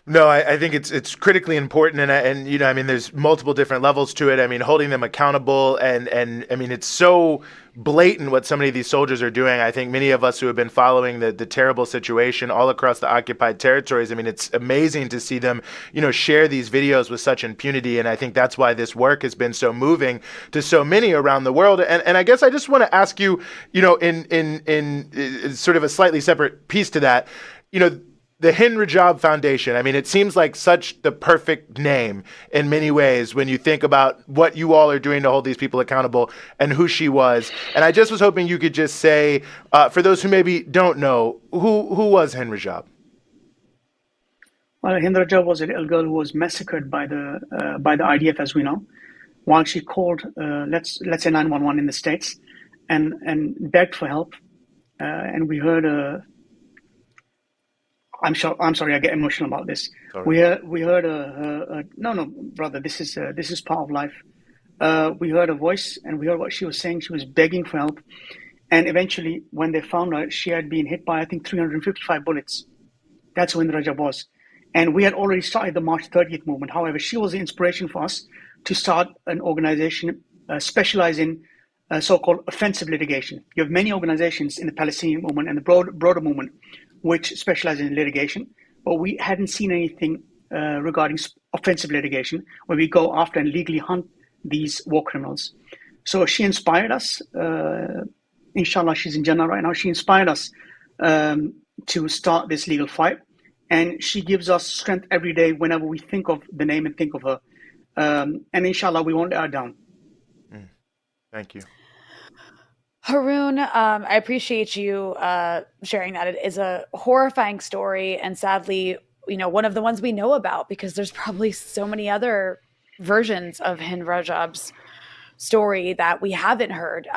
No, I think it's critically important, and you know, I mean, there's multiple different levels to it. I mean, holding them accountable, and I mean, it's so blatant what so many of these soldiers are doing. I think many of us who have been following the terrible situation all across the occupied territories, I mean, it's amazing to see them, you know, share these videos with such impunity, and I think that's why this work has been so moving to so many around the world. And I guess I just want to ask you, you know, in sort of a slightly separate piece to that, you know, the Hind Rajab Foundation. I mean, it seems like such the perfect name in many ways when you think about what you all are doing to hold these people accountable and who she was. And I just was hoping you could just say, for those who maybe don't know, who was Hind Rajab? Well, Hind Rajab was a little girl who was massacred by the IDF, as we know, while she called, let's say 911 in the States, and begged for help. And we heard I'm sorry, I get emotional about this. Sorry. We heard no, brother, this is part of life. We heard a voice, and we heard what she was saying. She was begging for help, and eventually, when they found her, she had been hit by, I think, 355 bullets. That's who Hind Rajab was, and we had already started the March 30th movement. However, she was the inspiration for us to start an organization specialized in so-called offensive litigation. You have many organizations in the Palestinian movement and the broader movement which specialize in litigation, but we hadn't seen anything regarding offensive litigation where we go after and legally hunt these war criminals. So she inspired us. Inshallah, she's in Jannah right now. She inspired us to start this legal fight, and she gives us strength every day whenever we think of the name and think of her. And inshallah, we won't let her down. Thank you. Haroon, I appreciate you sharing that. It is a horrifying story, and sadly, one of the ones we know about, because there's probably so many other versions of Hind Rajab's story that we haven't heard,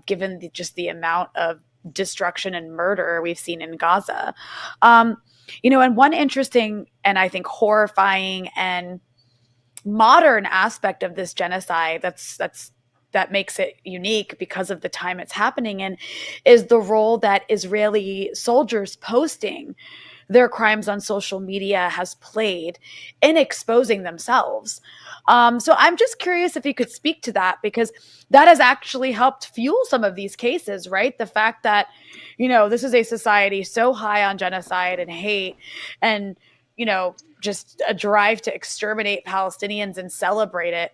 given just the amount of destruction and murder we've seen in Gaza. And one interesting and I think horrifying and modern aspect of this genocide that makes it unique because of the time it's happening in is the role that Israeli soldiers posting their crimes on social media has played in exposing themselves. So I'm just curious if you could speak to that, because that has actually helped fuel some of these cases, right? The fact that, this is a society so high on genocide and hate and, just a drive to exterminate Palestinians and celebrate it,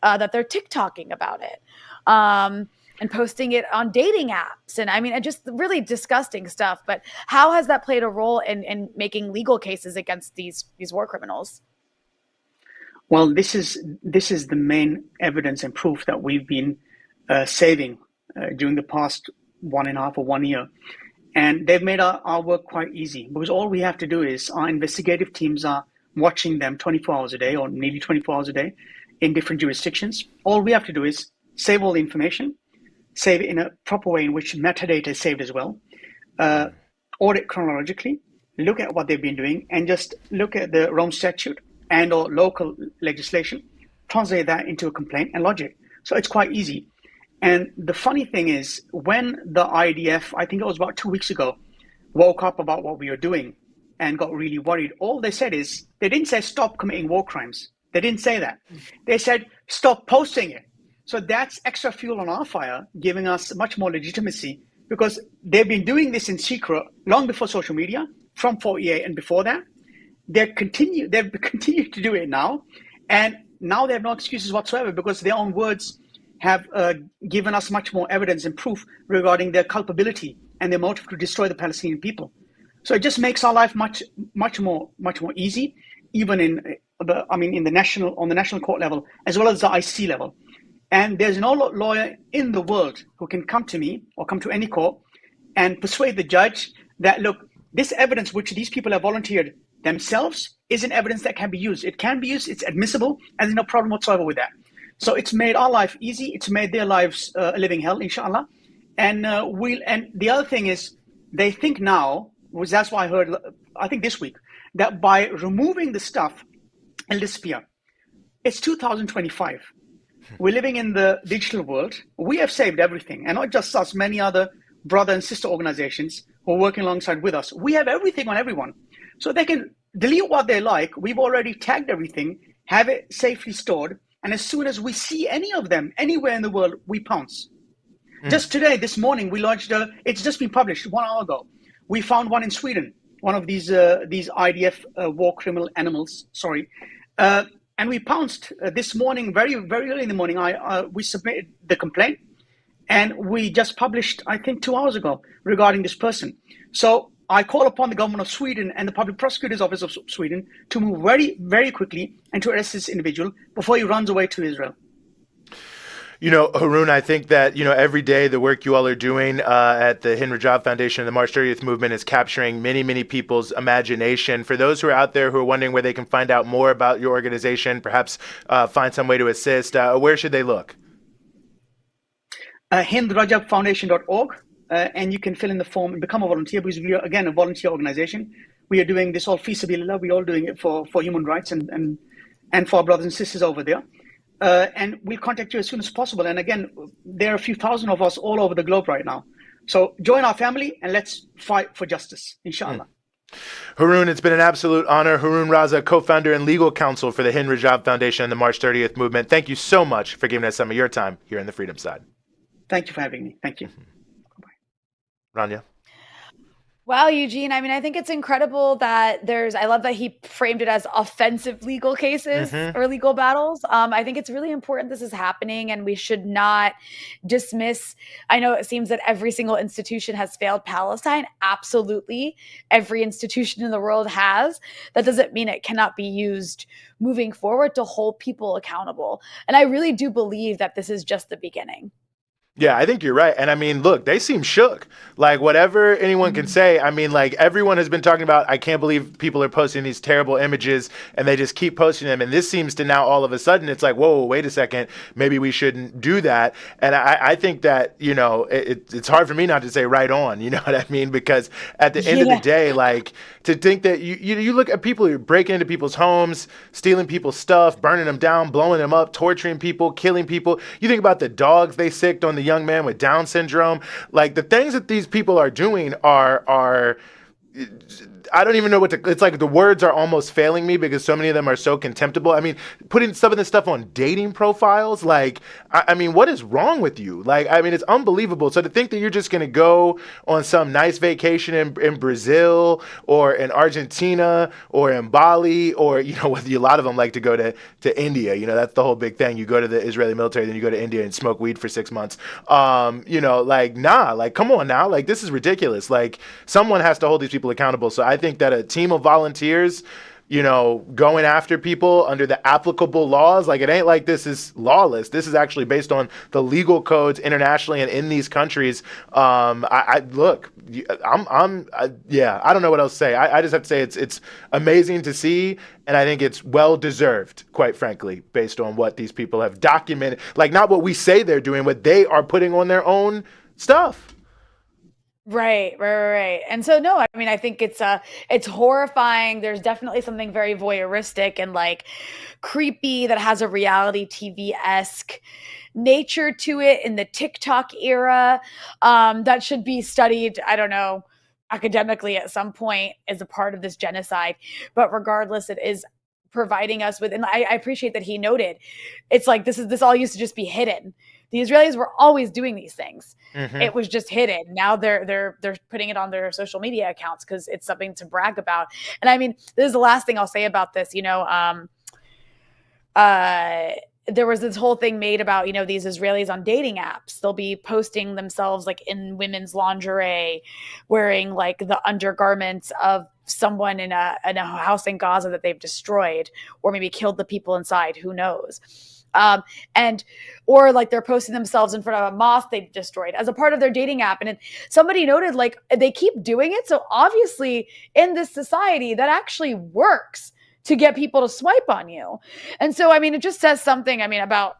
that they're TikToking about it and posting it on dating apps. And I mean, just really disgusting stuff. But how has that played a role in making legal cases against these war criminals? Well, this is the main evidence and proof that we've been saving during the past 1.5 or 1 year. And they've made our work quite easy, because all we have to do is our investigative teams are watching them 24 hours a day or nearly 24 hours a day in different jurisdictions. All we have to do is save all the information, save it in a proper way in which metadata is saved as well, audit chronologically, look at what they've been doing, and just look at the Rome Statute and or local legislation, translate that into a complaint and lodge it. So it's quite easy. And the funny thing is, when the IDF, I think it was about 2 weeks ago, woke up about what we were doing and got really worried, all they said is, they didn't say stop committing war crimes. They didn't say that. They said, stop posting it. So that's extra fuel on our fire, giving us much more legitimacy, because they've been doing this in secret long before social media, from 48 and before that. They've continued to do it now. And now they have no excuses whatsoever, because their own words have given us much more evidence and proof regarding their culpability and their motive to destroy the Palestinian people. So it just makes our life much more easy, even on the national court level, as well as the IC level. And there's no lawyer in the world who can come to me or come to any court and persuade the judge that, look, this evidence which these people have volunteered themselves isn't evidence that can be used. It can be used, it's admissible, and there's no problem whatsoever with that. So it's made our life easy. It's made their lives a living hell, inshallah. And the other thing is, they think now, that's why I heard, I think this week, that by removing the stuff, it'll disappear. It's 2025. We're living in the digital world. We have saved everything, and not just us, many other brother and sister organizations who are working alongside with us. We have everything on everyone. So they can delete what they like. We've already tagged everything, have it safely stored, and as soon as we see any of them anywhere in the world, we pounce. Just today, this morning, we launched it's just been published 1 hour ago. We found one in Sweden, one of these IDF war criminal animals, and we pounced this morning, very, very early in the morning. We submitted the complaint, and we just published, I think, 2 hours ago regarding this person. So I call upon the government of Sweden and the public prosecutor's office of Sweden to move very, very quickly and to arrest this individual before he runs away to Israel. Haroon, I think that, every day the work you all are doing at the Hind Rajab Foundation and the March 30th movement is capturing many, many people's imagination. For those who are out there who are wondering where they can find out more about your organization, perhaps find some way to assist, where should they look? HindRajabFoundation.org, and you can fill in the form and become a volunteer, because we are, again, a volunteer organization. We are doing this all fi sabilillah. We're all doing it for human rights and for our brothers and sisters over there. And we'll contact you as soon as possible. And again, there are a few thousand of us all over the globe right now. So join our family and let's fight for justice, inshallah. Haroon, it's been an absolute honor. Haroon Raza, co-founder and legal counsel for the Hind Rajab Foundation and the March 30th movement. Thank you so much for giving us some of your time here in the Freedom Side. Thank you for having me. Thank you. Bye-bye. Rania. Wow, Eugene. I mean, I think it's incredible that I love that he framed it as offensive legal cases or legal battles. I think it's really important this is happening, and we should not dismiss. I know it seems that every single institution has failed Palestine. Absolutely. Every institution in the world has. That doesn't mean it cannot be used moving forward to hold people accountable. And I really do believe that this is just the beginning. Yeah, I think you're right. And I mean, look, they seem shook. Like, whatever anyone can say, I mean, like, everyone has been talking about, I can't believe people are posting these terrible images, and they just keep posting them. And this seems to now all of a sudden, it's like, whoa, wait a second, maybe we shouldn't do that. And I think that, it's hard for me not to say right on, you know what I mean? Because at the end of the day, like, to think that you look at people who are breaking into people's homes, stealing people's stuff, burning them down, blowing them up, torturing people, killing people. You think about the dogs they sicked on the young man with Down syndrome. Like, the things that these people are doing are I don't even know it's like the words are almost failing me because so many of them are so contemptible. I mean, putting some of this stuff on dating profiles, like, I mean, what is wrong with you? Like, I mean, it's unbelievable. So to think that you're just going to go on some nice vacation in Brazil or in Argentina or in Bali, or, a lot of them like to go to India, that's the whole big thing. You go to the Israeli military, then you go to India and smoke weed for 6 months. Like, nah, like, come on now. Like, this is ridiculous. Like, someone has to hold these people accountable. So I think that a team of volunteers, going after people under the applicable laws, like, it ain't like this is lawless. This is actually based on the legal codes internationally and in these countries. I don't know what else to say. I just have to say it's amazing to see, and I think it's well deserved, quite frankly, based on what these people have documented. Like, not what we say they're doing, what they are putting on their own stuff. Right. And so, no, I mean, I think it's horrifying. There's definitely something very voyeuristic and like creepy that has a reality TV-esque nature to it in the TikTok era, that should be studied, I don't know, academically at some point as a part of this genocide. But regardless, it is providing us with, and I appreciate that he noted, it's like this all used to just be hidden. The Israelis were always doing these things. It was just hidden. Now they're putting it on their social media accounts because it's something to brag about. And I mean, this is the last thing I'll say about this. There was this whole thing made about, these Israelis on dating apps. They'll be posting themselves like in women's lingerie, wearing like the undergarments of someone in a house in Gaza that they've destroyed, or maybe killed the people inside. Who knows? Or like they're posting themselves in front of a mosque they've destroyed as a part of their dating app. And somebody noted, like, they keep doing it. So obviously in this society that actually works to get people to swipe on you. And so, I mean, it just says something, about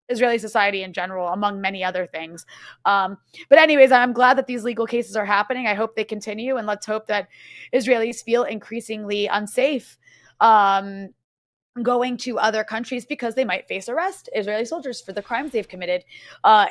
Israeli society in general, among many other things. But anyways, I'm glad that these legal cases are happening. I hope they continue, and let's hope that Israelis feel increasingly unsafe going to other countries because they might face arrest, Israeli soldiers, for the crimes they've committed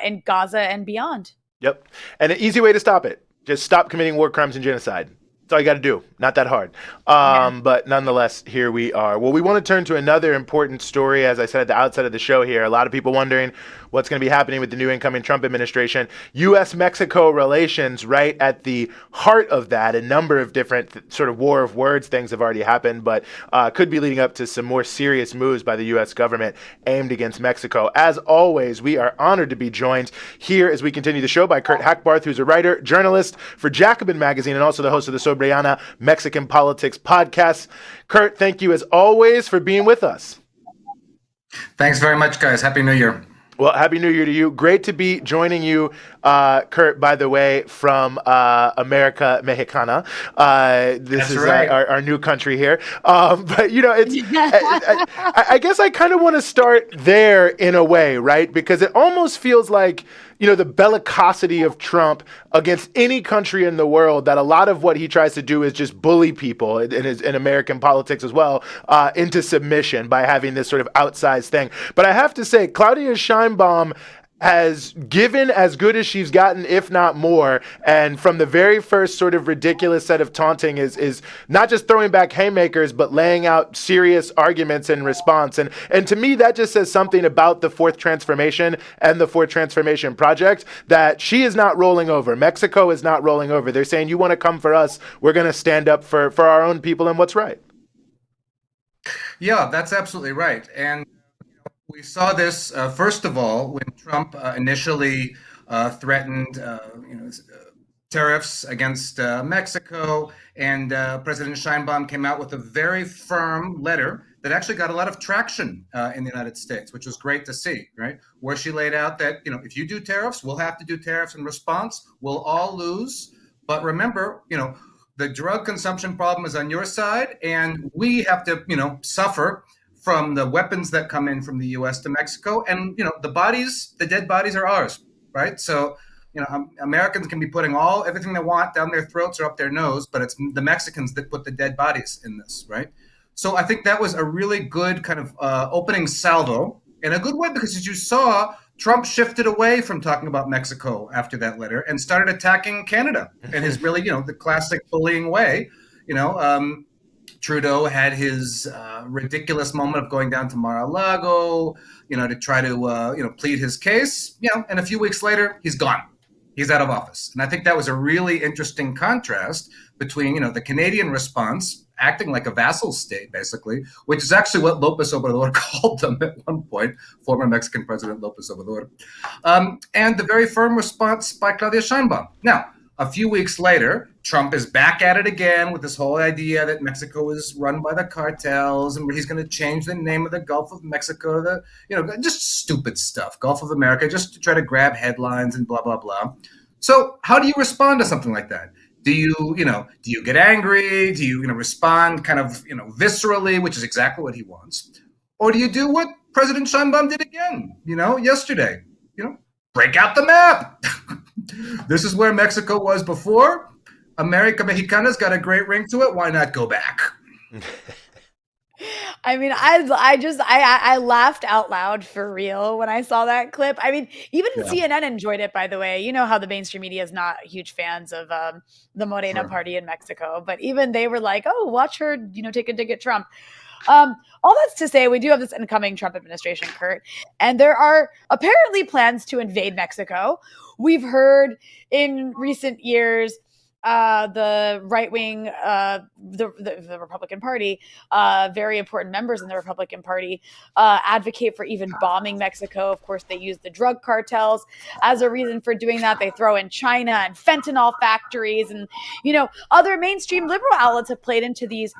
in Gaza and beyond. Yep. And an easy way to stop it, just stop committing war crimes and genocide. That's all you got to do. Not that hard. But nonetheless, here we are. Well, we want to turn to another important story. As I said at the outset of the show here, a lot of people wondering what's going to be happening with the new incoming Trump administration. U.S.-Mexico relations right at the heart of that. A number of different sort of war of words things have already happened, but could be leading up to some more serious moves by the U.S. government aimed against Mexico. As always, we are honored to be joined here as we continue the show by Kurt Hackbarth, who's a writer, journalist for Jacobin Magazine, and also the host of the Sobering Rania Mexican Politics podcast. Kurt, thank you as always for being with us. Thanks very much, guys. Happy New Year. Well, Happy New Year to you. Great to be joining you, Kurt, by the way, from America Mexicana. This is right. Our new country here. But, it's I guess I kind of want to start there in a way, right? Because it almost feels like, the bellicosity of Trump against any country in the world, that a lot of what he tries to do is just bully people in American politics as well into submission by having this sort of outsized thing. But I have to say, Claudia Sheinbaum has given as good as she's gotten, if not more. And from the very first sort of ridiculous set of taunting is not just throwing back haymakers, but laying out serious arguments in response. And to me, that just says something about the Fourth Transformation and the Fourth Transformation Project, that she is not rolling over. Mexico is not rolling over. They're saying, you want to come for us, we're going to stand up for our own people and what's right. Yeah, that's absolutely right. And we saw this, first of all, when Trump initially threatened tariffs against Mexico, and President Sheinbaum came out with a very firm letter that actually got a lot of traction in the United States, which was great to see, right? Where she laid out that, if you do tariffs, we'll have to do tariffs in response. We'll all lose. But remember, the drug consumption problem is on your side, and we have to, suffer from the weapons that come in from the U.S. to Mexico. And, the dead bodies are ours, right? So, Americans can be putting everything they want down their throats or up their nose, but it's the Mexicans that put the dead bodies in this, right? So I think that was a really good kind of opening salvo, in a good way, because as you saw, Trump shifted away from talking about Mexico after that letter and started attacking Canada in his really, the classic bullying way. Trudeau had his ridiculous moment of going down to Mar-a-Lago, to try to, plead his case, and a few weeks later, he's gone. He's out of office. And I think that was a really interesting contrast between, the Canadian response, acting like a vassal state, basically, which is actually what López Obrador called them at one point, former Mexican President López Obrador, and the very firm response by Claudia Sheinbaum. Now, a few weeks later, Trump is back at it again with this whole idea that Mexico is run by the cartels and he's going to change the name of the Gulf of Mexico to just stupid stuff, Gulf of America, just to try to grab headlines and blah, blah, blah. So how do you respond to something like that? Do you get angry? Do you, respond kind of, viscerally, which is exactly what he wants? Or do you do what President Sheinbaum did again, yesterday? Break out the map. This is where Mexico was before. America Mexicana's got a great ring to it. Why not go back? I mean, I laughed out loud for real when I saw that clip. I mean, even CNN enjoyed it, by the way. You know how the mainstream media is not huge fans of the Morena party in Mexico, but even they were like, oh, watch her, take a dig at Trump. All that's to say, we do have this incoming Trump administration, Kurt, and there are apparently plans to invade Mexico. We've heard in recent years the right-wing, the Republican Party, very important members in the Republican Party advocate for even bombing Mexico. Of course, they use the drug cartels as a reason for doing that. They throw in China and fentanyl factories, and other mainstream liberal outlets have played into these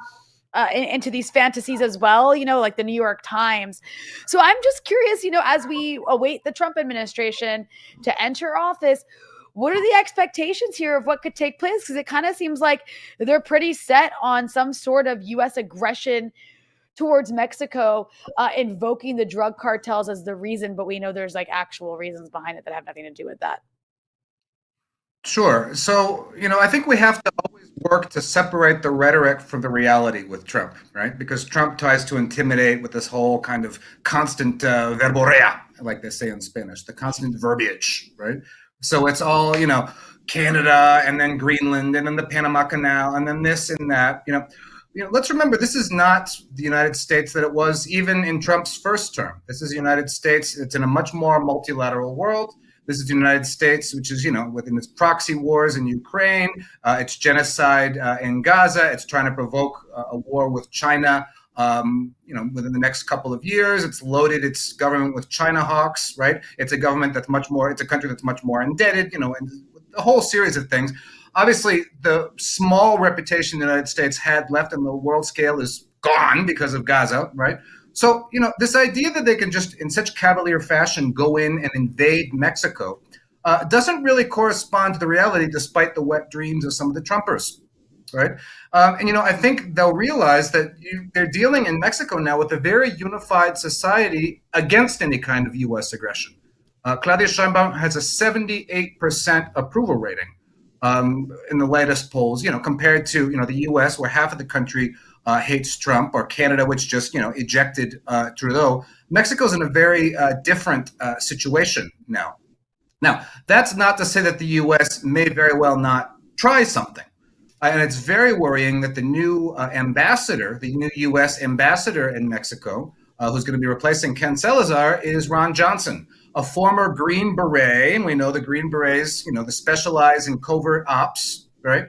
fantasies as well, like the New York Times. So I'm just curious, as we await the Trump administration to enter office, what are the expectations here of what could take place? Because it kind of seems like they're pretty set on some sort of U.S. aggression towards Mexico, invoking the drug cartels as the reason, but we know there's actual reasons behind it that have nothing to do with that. Sure. So, I think we have to always work to separate the rhetoric from the reality with Trump, right? Because Trump tries to intimidate with this whole kind of constant verborrea, like they say in Spanish, the constant verbiage, right? So it's all, Canada and then Greenland and then the Panama Canal and then this and that, let's remember, this is not the United States that it was even in Trump's first term. This is the United States. It's in a much more multilateral world. This is the United States, which is, within its proxy wars in Ukraine, its genocide in Gaza. It's trying to provoke a war with China, within the next couple of years. It's loaded its government with China hawks, right? It's a government that's it's a country that's much more indebted, and a whole series of things. Obviously, the small reputation the United States had left on the world scale is gone because of Gaza, right? So, this idea that they can just, in such cavalier fashion, go in and invade Mexico doesn't really correspond to the reality, despite the wet dreams of some of the Trumpers, right? And I think they'll realize that they're dealing in Mexico now with a very unified society against any kind of U.S. aggression. Claudia Sheinbaum has a 78% approval rating in the latest polls, compared to, the U.S., where half of the country hates Trump, or Canada, which just, ejected Trudeau. Mexico's in a very different situation now. Now, that's not to say that the U.S. may very well not try something. And it's very worrying that the new ambassador, the new U.S. ambassador in Mexico, who's going to be replacing Ken Salazar, is Ron Johnson, a former Green Beret. And we know the Green Berets, they specialize in covert ops, right?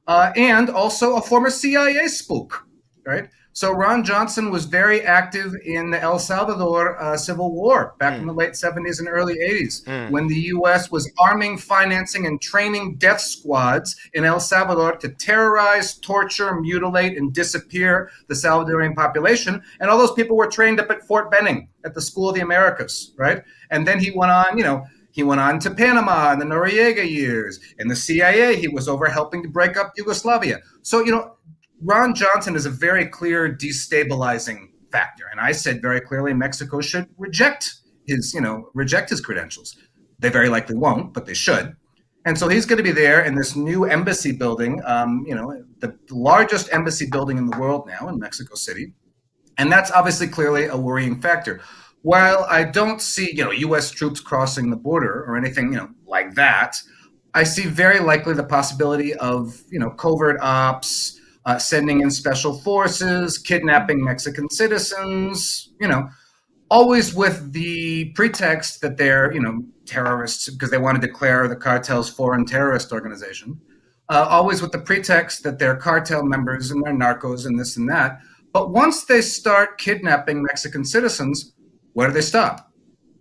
And also a former CIA spook, right? So Ron Johnson was very active in the El Salvador Civil War back in the late 70s and early 80s, when the U.S. was arming, financing, and training death squads in El Salvador to terrorize, torture, mutilate, and disappear the Salvadorian population. And all those people were trained up at Fort Benning at the School of the Americas, right? And then he went on, he went on to Panama in the Noriega years. In the CIA, he was over helping to break up Yugoslavia. So, Ron Johnson is a very clear destabilizing factor. And I said very clearly Mexico should reject his credentials. They very likely won't, but they should. And so he's going to be there in this new embassy building, the largest embassy building in the world now in Mexico City. And that's obviously clearly a worrying factor. While I don't see, U.S. troops crossing the border or anything, like that, I see very likely the possibility of, covert ops, sending in special forces, kidnapping Mexican citizens, always with the pretext that they're, terrorists because they want to declare the cartel's foreign terrorist organization, always with the pretext that they're cartel members and they're narcos and this and that. But once they start kidnapping Mexican citizens, where do they stop?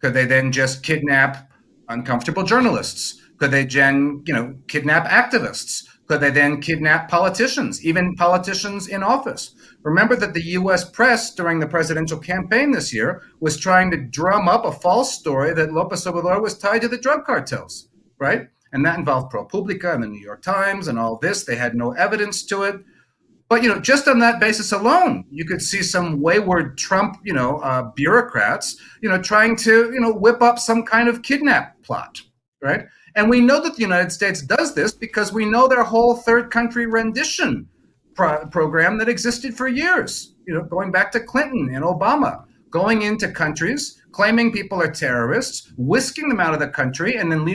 Could they then just kidnap uncomfortable journalists? Could they kidnap activists? Could they then kidnap politicians, even politicians in office? Remember that the U.S. press during the presidential campaign this year was trying to drum up a false story that López Obrador was tied to the drug cartels, right? And that involved ProPublica and the New York Times and all this. They had no evidence to it. But, just on that basis alone, you could see some wayward Trump, bureaucrats, trying to, whip up some kind of kidnap plot, right? And we know that the United States does this because we know their whole third country rendition program that existed for years, going back to Clinton and Obama, going into countries, claiming people are terrorists, whisking them out of the country, and then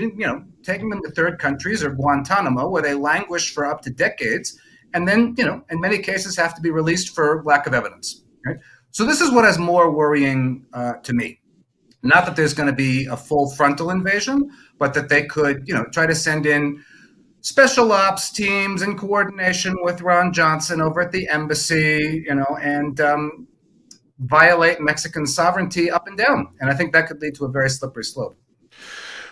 taking them to third countries or Guantanamo, where they languish for up to decades, and then, in many cases have to be released for lack of evidence, right? So this is what is more worrying to me. Not that there's going to be a full frontal invasion, but that they could, try to send in special ops teams in coordination with Ron Johnson over at the embassy, and violate Mexican sovereignty up and down. And I think that could lead to a very slippery slope.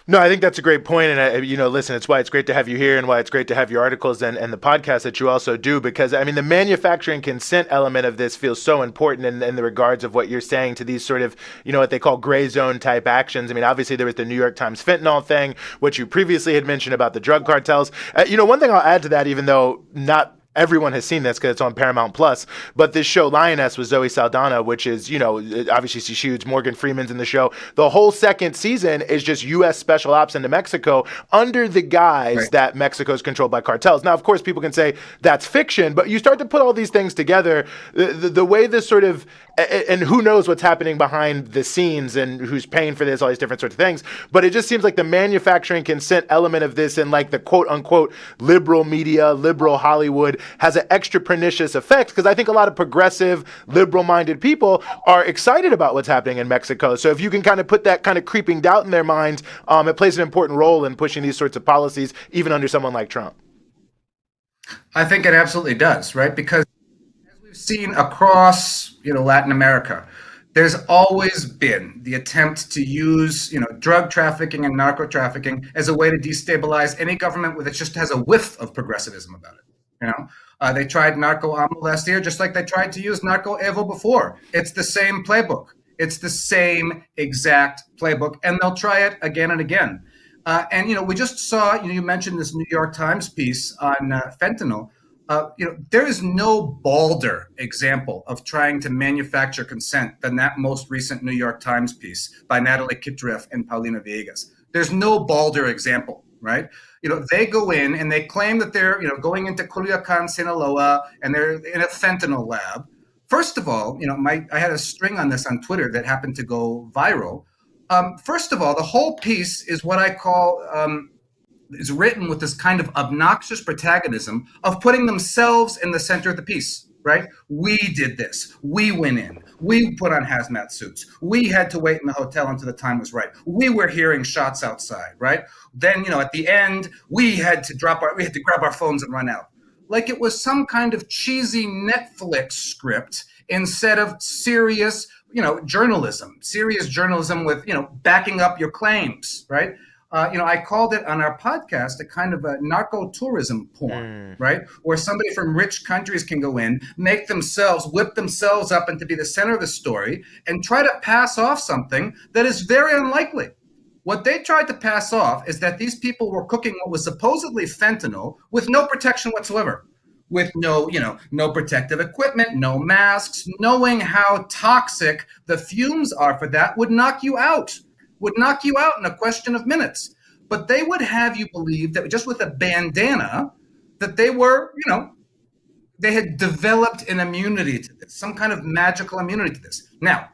No, I think that's a great point. And, listen, it's why it's great to have you here and why it's great to have your articles and the podcast that you also do, because, the manufacturing consent element of this feels so important in the regards of what you're saying to these sort of, what they call gray zone type actions. Obviously there was the New York Times fentanyl thing, which you previously had mentioned about the drug cartels. One thing I'll add to that, even though not everyone has seen this because it's on Paramount Plus, but this show Lioness with Zoe Saldana, which is, obviously she's huge. Morgan Freeman's in the show. The whole second season is just U.S. special ops into Mexico under the guise that Mexico is controlled by cartels. Now, of course, people can say that's fiction, but you start to put all these things together, the way this sort of, and who knows what's happening behind the scenes and who's paying for this, all these different sorts of things. But it just seems like the manufacturing consent element of this and like the quote unquote liberal media, liberal Hollywood has an extra pernicious effect, because I think a lot of progressive, liberal-minded people are excited about what's happening in Mexico. So if you can kind of put that kind of creeping doubt in their minds, it plays an important role in pushing these sorts of policies, even under someone like Trump. I think it absolutely does, right? Because as we've seen across, Latin America, there's always been the attempt to use, drug trafficking and narco trafficking as a way to destabilize any government that just has a whiff of progressivism about it. They tried narco AMLO last year, just like they tried to use narco Evo before. It's the same playbook. It's the same exact playbook, and they'll try it again and again. And we just saw, you mentioned this New York Times piece on fentanyl. There is no balder example of trying to manufacture consent than that most recent New York Times piece by Natalie Kitreff and Paulina Villegas. There's no balder example, right? They go in and they claim that they're, going into Culiacan, Sinaloa, and they're in a fentanyl lab. First of all, I had a string on this on Twitter that happened to go viral. First of all, the whole piece is what I call is written with this kind of obnoxious protagonism of putting themselves in the center of the piece, right? We did this. We went in. We put on hazmat suits. We had to wait in the hotel until the time was right. We were hearing shots outside, right? Then, at the end, we had to grab our phones and run out. Like it was some kind of cheesy Netflix script instead of serious, serious journalism with, backing up your claims, right? I called it on our podcast a kind of a narco tourism porn, right? Where somebody from rich countries can go in, whip themselves up and to be the center of the story and try to pass off something that is very unlikely. What they tried to pass off is that these people were cooking what was supposedly fentanyl with no protection whatsoever, with no protective equipment, no masks, knowing how toxic the fumes are for that would knock you out in a question of minutes. But they would have you believe that just with a bandana, that they were, they had developed an immunity to this, some kind of magical immunity to this. Now,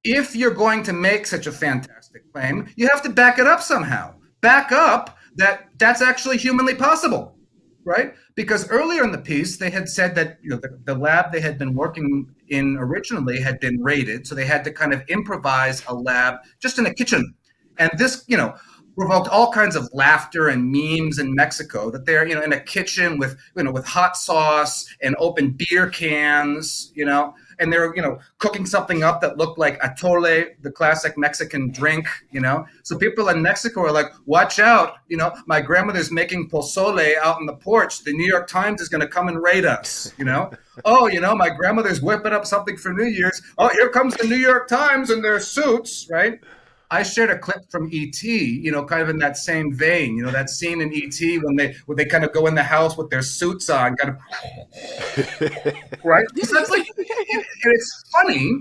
if you're going to make such a fantastic claim, you have to back it up somehow. Back up that that's actually humanly possible, right? Because earlier in the piece, they had said that the lab they had been working in originally had been raided, so they had to kind of improvise a lab just in a kitchen. And this, provoked all kinds of laughter and memes in Mexico that they're, in a kitchen with hot sauce and open beer cans, and they're, cooking something up that looked like atole, the classic Mexican drink, So people in Mexico are like, watch out, my grandmother's making pozole out on the porch. The New York Times is going to come and raid us, Oh, my grandmother's whipping up something for New Year's. Oh, here comes the New York Times in their suits, right? I shared a clip from E.T., kind of in that same vein, that scene in E.T. when they kind of go in the house with their suits on, kind of, right? So it's like, it's funny,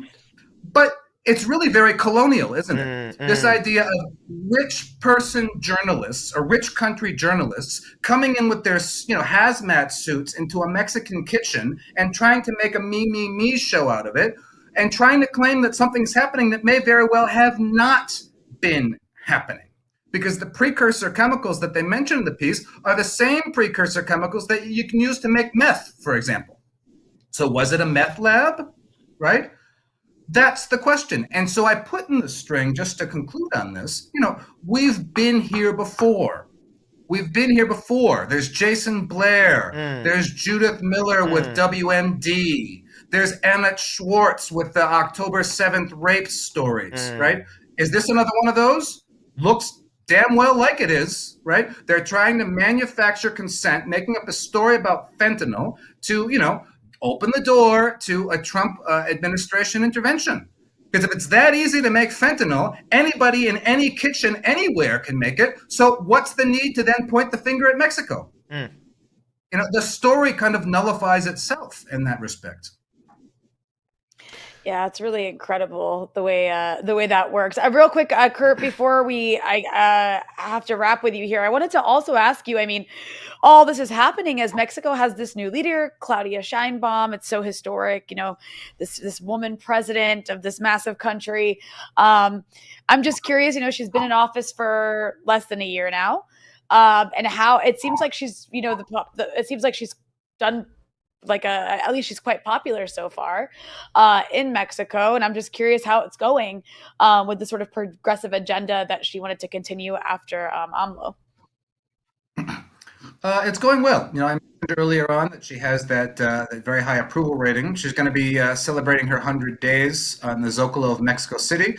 but it's really very colonial, isn't it? This idea of rich person journalists or rich country journalists coming in with their, hazmat suits into a Mexican kitchen and trying to make a me show out of it, and trying to claim that something's happening that may very well have not been happening. Because the precursor chemicals that they mention in the piece are the same precursor chemicals that you can use to make meth, for example. So was it a meth lab, right? That's the question. And so I put in the string, just to conclude on this, we've been here before. There's Jason Blair. There's Judith Miller with WMD. There's Emmett Schwartz with the October 7th rape stories, right? Is this another one of those? Looks damn well like it is, right? They're trying to manufacture consent, making up a story about fentanyl to, open the door to a Trump administration intervention. Because if it's that easy to make fentanyl, anybody in any kitchen anywhere can make it. So what's the need to then point the finger at Mexico? The story kind of nullifies itself in that respect. Yeah, it's really incredible the way that works. Real quick, Kurt, before I have to wrap with you here, I wanted to also ask you. I mean, all this is happening as Mexico has this new leader, Claudia Sheinbaum. It's so historic, this woman president of this massive country. I'm just curious. She's been in office for less than a year now, and how it seems like she's, it seems like she's done. At least she's quite popular so far in Mexico. And I'm just curious how it's going with the sort of progressive agenda that she wanted to continue after AMLO. It's going well. I met earlier on that she has that very high approval rating. She's going to be celebrating her 100 days on the Zocalo of Mexico City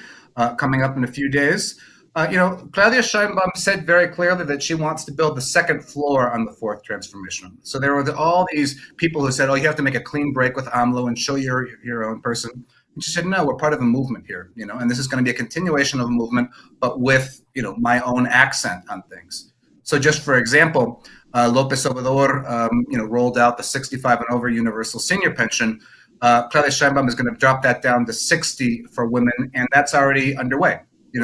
coming up in a few days. Claudia Sheinbaum said very clearly that she wants to build the second floor on the fourth transformation. So there were all these people who said, oh, you have to make a clean break with AMLO and show you're your own person. And she said, no, we're part of a movement here, and this is going to be a continuation of a movement, but with, my own accent on things. So just for example, Lopez Obrador, rolled out the 65 and over universal senior pension. Claudia Sheinbaum is going to drop that down to 60 for women, and that's already underway.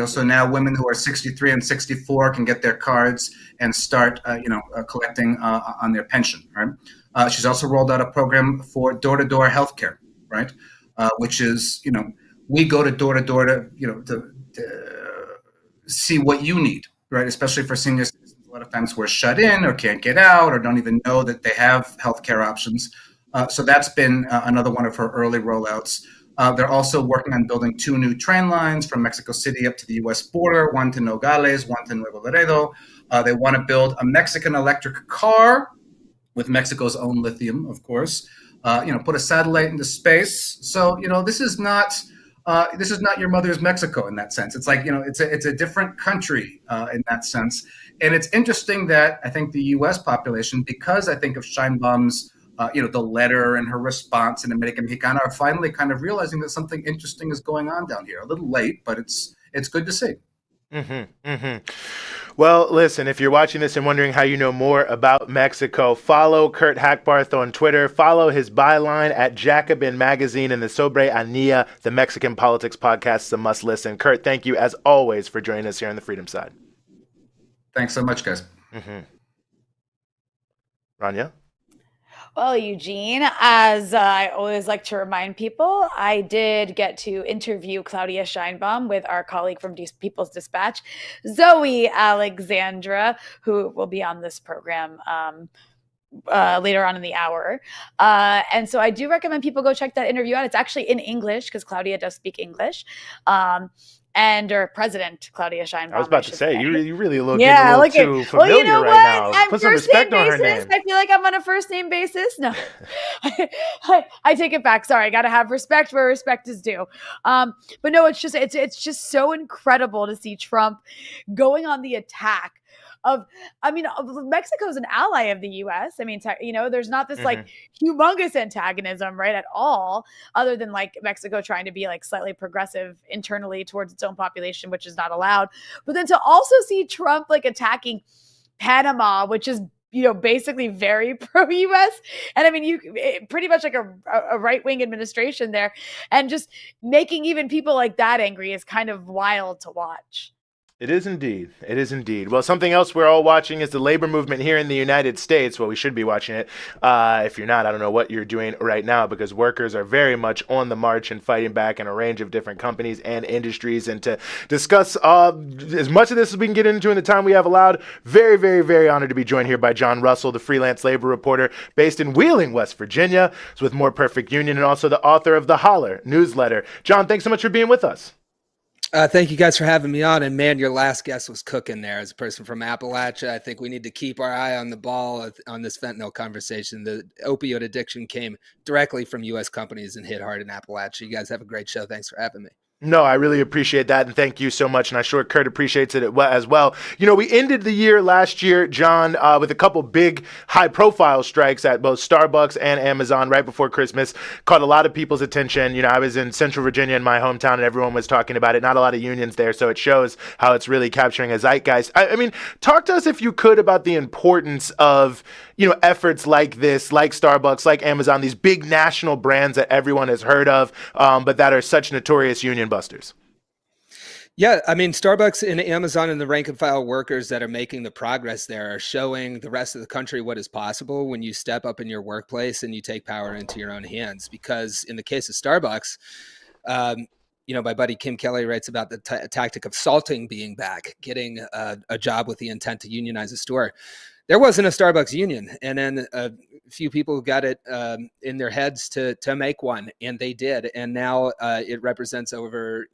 So now women who are 63 and 64 can get their cards and start, collecting on their pension, right? She's also rolled out a program for door-to-door healthcare, right? Which is, we go to door-to-door to see what you need, right? Especially for senior citizens. A lot of times we're shut in or can't get out or don't even know that they have healthcare options. So that's been another one of her early rollouts. They're also working on building 2 new train lines from Mexico City up to the U.S. border, one to Nogales, one to Nuevo Laredo. They want to build a Mexican electric car with Mexico's own lithium, of course. Put a satellite into space. So, this is not your mother's Mexico in that sense. It's like, it's a different country in that sense. And it's interesting that I think the U.S. population, because I think of Sheinbaum's the letter and her response in American Mexicana, are finally kind of realizing that something interesting is going on down here. A little late, but it's good to see. Mm-hmm, mm-hmm. Well, listen, if you're watching this and wondering how you know more about Mexico, follow Kurt Hackbarth on Twitter. Follow his byline at Jacobin Magazine and the Sobre Ania, the Mexican Politics podcast. It's a must listen. Kurt, thank you as always for joining us here on the Freedom Side. Thanks so much, guys. Mm-hmm. Rania? Well, Eugene, as I always like to remind people, I did get to interview Claudia Sheinbaum with our colleague from People's Dispatch, Zoe Alexandra, who will be on this program later on in the hour. And so I do recommend people go check that interview out. It's actually in English because Claudia does speak English. Or President Claudia Sheinbaum. I was about to say, you really look too familiar well, right now. I'm Put some respect on her name. I feel like I'm on a first name basis. No, I take it back. Sorry, I got to have respect where respect is due. But no, it's just so incredible to see Trump going on the attack Mexico's an ally of the U.S. There's not this like humongous antagonism, right, at all, other than like Mexico trying to be like slightly progressive internally towards its own population, which is not allowed. But then to also see Trump like attacking Panama, which is basically very pro-U.S. And pretty much like a right-wing administration there, and just making even people like that angry is kind of wild to watch. It is indeed. It is indeed. Well, something else we're all watching is the labor movement here in the United States. Well, we should be watching it. If you're not, I don't know what you're doing right now, because workers are very much on the march and fighting back in a range of different companies and industries. And to discuss as much of this as we can get into in the time we have allowed, very, very, very honored to be joined here by John Russell, the freelance labor reporter based in Wheeling, West Virginia. It's with More Perfect Union and also the author of the Holler newsletter. John, thanks so much for being with us. Thank you guys for having me on. And man, your last guest was cooking there. As a person from Appalachia, I think we need to keep our eye on the ball on this fentanyl conversation. The opioid addiction came directly from U.S. companies and hit hard in Appalachia. You guys have a great show. Thanks for having me. No, I really appreciate that, and thank you so much, and I'm sure Kurt appreciates it as well. We ended the year last year, John, with a couple big high-profile strikes at both Starbucks and Amazon right before Christmas. Caught a lot of people's attention. I was in Central Virginia in my hometown, and everyone was talking about it. Not a lot of unions there, so it shows how it's really capturing a zeitgeist. Talk to us, if you could, about the importance of efforts like this, like Starbucks, like Amazon, these big national brands that everyone has heard of, but that are such notorious union busters. Yeah, Starbucks and Amazon and the rank and file workers that are making the progress there are showing the rest of the country what is possible when you step up in your workplace and you take power into your own hands. Because in the case of Starbucks, my buddy Kim Kelly writes about the tactic of salting being back, getting a job with the intent to unionize a store. There wasn't a Starbucks union, and then a few people got it in their heads to make one, and they did. And now it represents over,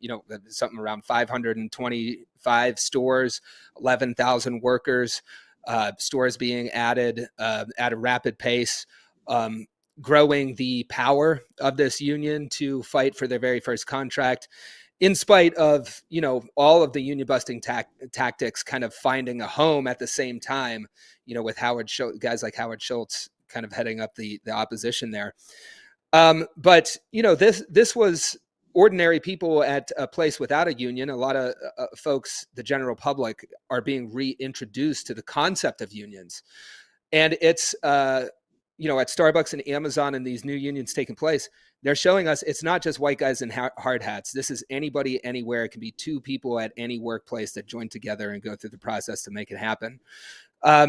something around 525 stores, 11,000 workers. stores being added at a rapid pace, growing the power of this union to fight for their very first contract, in spite of, all of the union busting tactics kind of finding a home at the same time, with guys like Howard Schultz kind of heading up the opposition there. But, this was ordinary people at a place without a union. A lot of folks, the general public, are being reintroduced to the concept of unions. And it's, at Starbucks and Amazon and these new unions taking place, they're showing us it's not just white guys in hard hats. This is anybody, anywhere. It can be two people at any workplace that join together and go through the process to make it happen.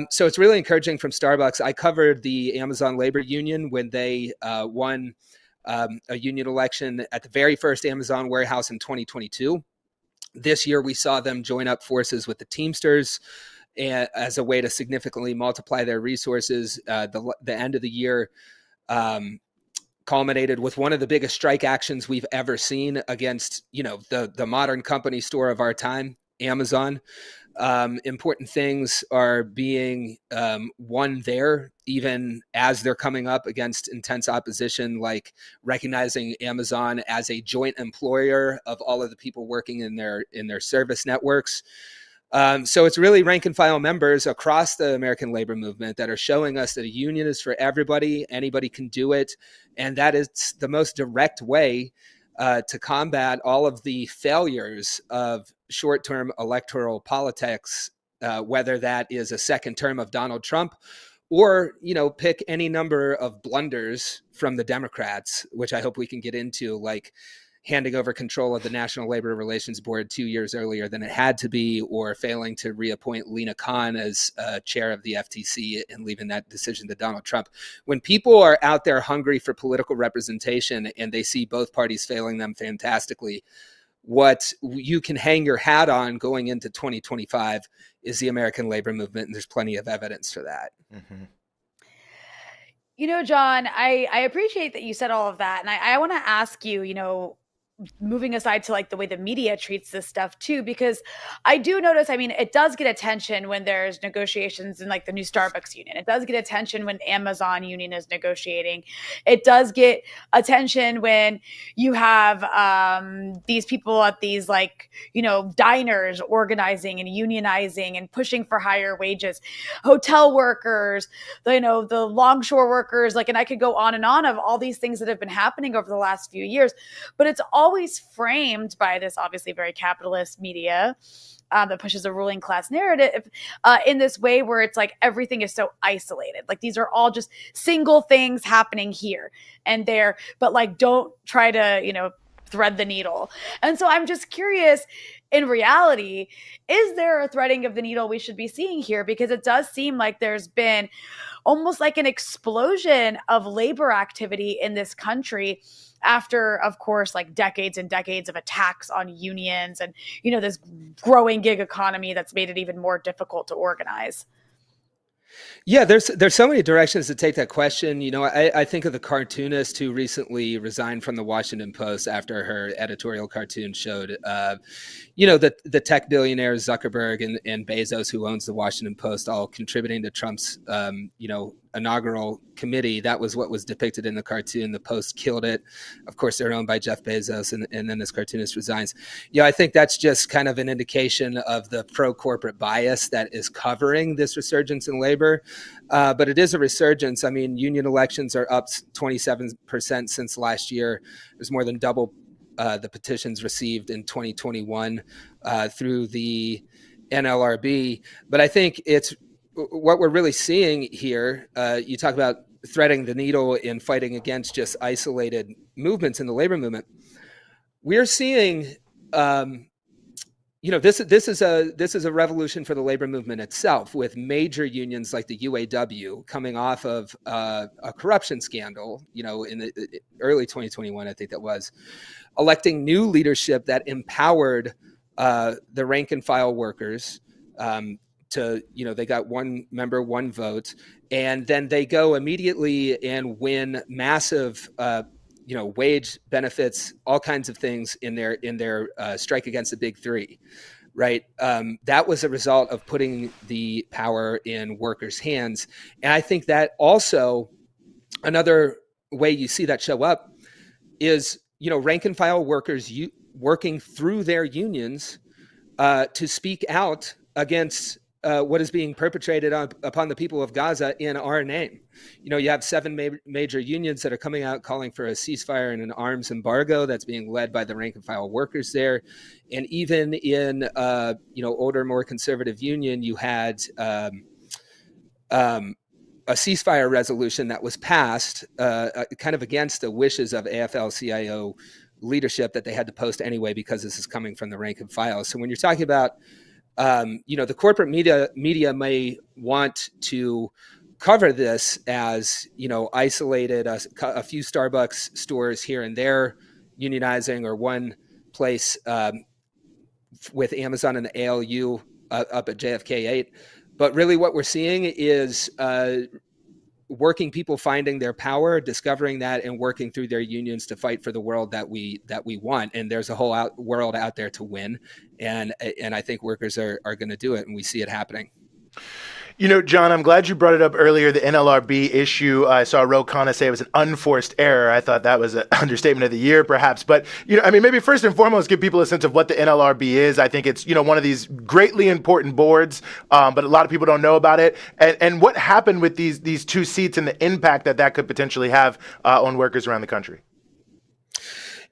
So it's really encouraging from Starbucks. I covered the Amazon labor union when they won a union election at the very first Amazon warehouse in 2022. This year, we saw them join up forces with the Teamsters as a way to significantly multiply their resources. The end of the year culminated with one of the biggest strike actions we've ever seen against, the modern company store of our time, Amazon. Important things are being won there, even as they're coming up against intense opposition, like recognizing Amazon as a joint employer of all of the people working in their service networks. So it's really rank and file members across the American labor movement that are showing us that a union is for everybody. Anybody can do it. And that is the most direct way to combat all of the failures of short-term electoral politics, whether that is a second term of Donald Trump or, pick any number of blunders from the Democrats, which I hope we can get into, like handing over control of the National Labor Relations Board 2 years earlier than it had to be, or failing to reappoint Lena Khan as chair of the FTC and leaving that decision to Donald Trump. When people are out there hungry for political representation and they see both parties failing them fantastically, what you can hang your hat on going into 2025 is the American labor movement, and there's plenty of evidence for that. Mm-hmm. John, I appreciate that you said all of that. And I want to ask you, moving aside to like the way the media treats this stuff too, because I do notice, it does get attention when there's negotiations in like the new Starbucks union. It does get attention when Amazon union is negotiating. It does get attention when you have these people at these diners organizing and unionizing and pushing for higher wages, hotel workers, the longshore workers, and I could go on and on of all these things that have been happening over the last few years, but it's always framed by this obviously very capitalist media that pushes a ruling class narrative in this way where it's like everything is so isolated. Like these are all just single things happening here and there, but don't try to, thread the needle. And so I'm just curious, in reality, is there a threading of the needle we should be seeing here? Because it does seem like there's been almost like an explosion of labor activity in this country after, of course, decades and decades of attacks on unions and, this growing gig economy that's made it even more difficult to organize. Yeah, there's so many directions to take that question. I think of the cartoonist who recently resigned from the Washington Post after her editorial cartoon showed, the tech billionaires Zuckerberg and Bezos, who owns the Washington Post, all contributing to Trump's, inaugural committee. That was what was depicted in the cartoon. The Post killed it. Of course, they're owned by Jeff Bezos, and then this cartoonist resigns. I think that's just kind of an indication of the pro-corporate bias that is covering this resurgence in labor. But it is a resurgence. Union elections are up 27% since last year. There's more than double the petitions received in 2021 through the NLRB. But I think it's what we're really seeing here. You talk about threading the needle in fighting against just isolated movements in the labor movement. We're seeing, this is a revolution for the labor movement itself, with major unions like the UAW coming off of a corruption scandal, in the early 2021, I think that was, electing new leadership that empowered the rank and file workers they got one member, one vote, and then they go immediately and win massive wage benefits, all kinds of things in their strike against the big three. right? That was a result of putting the power in workers' hands. And I think that also another way you see that show up is, rank and file workers working through their unions to speak out against what is being perpetrated upon the people of Gaza in our name. You have 7 major unions that are coming out calling for a ceasefire and an arms embargo that's being led by the rank and file workers there. And even in, older, more conservative union, you had a ceasefire resolution that was passed kind of against the wishes of AFL-CIO leadership that they had to post anyway, because this is coming from the rank and file. So when you're talking about, the corporate media may want to cover this as, isolated, a few Starbucks stores here and there unionizing, or one place with Amazon and the ALU up at JFK 8. But really what we're seeing is working people finding their power, discovering that, and working through their unions to fight for the world that we want. And there's a whole world out there to win. And I think workers are going to do it, and we see it happening. John, I'm glad you brought it up earlier, the NLRB issue. I saw Ro Khanna say it was an unforced error. I thought that was an understatement of the year, perhaps. But, maybe first and foremost, give people a sense of what the NLRB is. I think it's, one of these greatly important boards, but a lot of people don't know about it. And what happened with these 2 seats and the impact that could potentially have on workers around the country.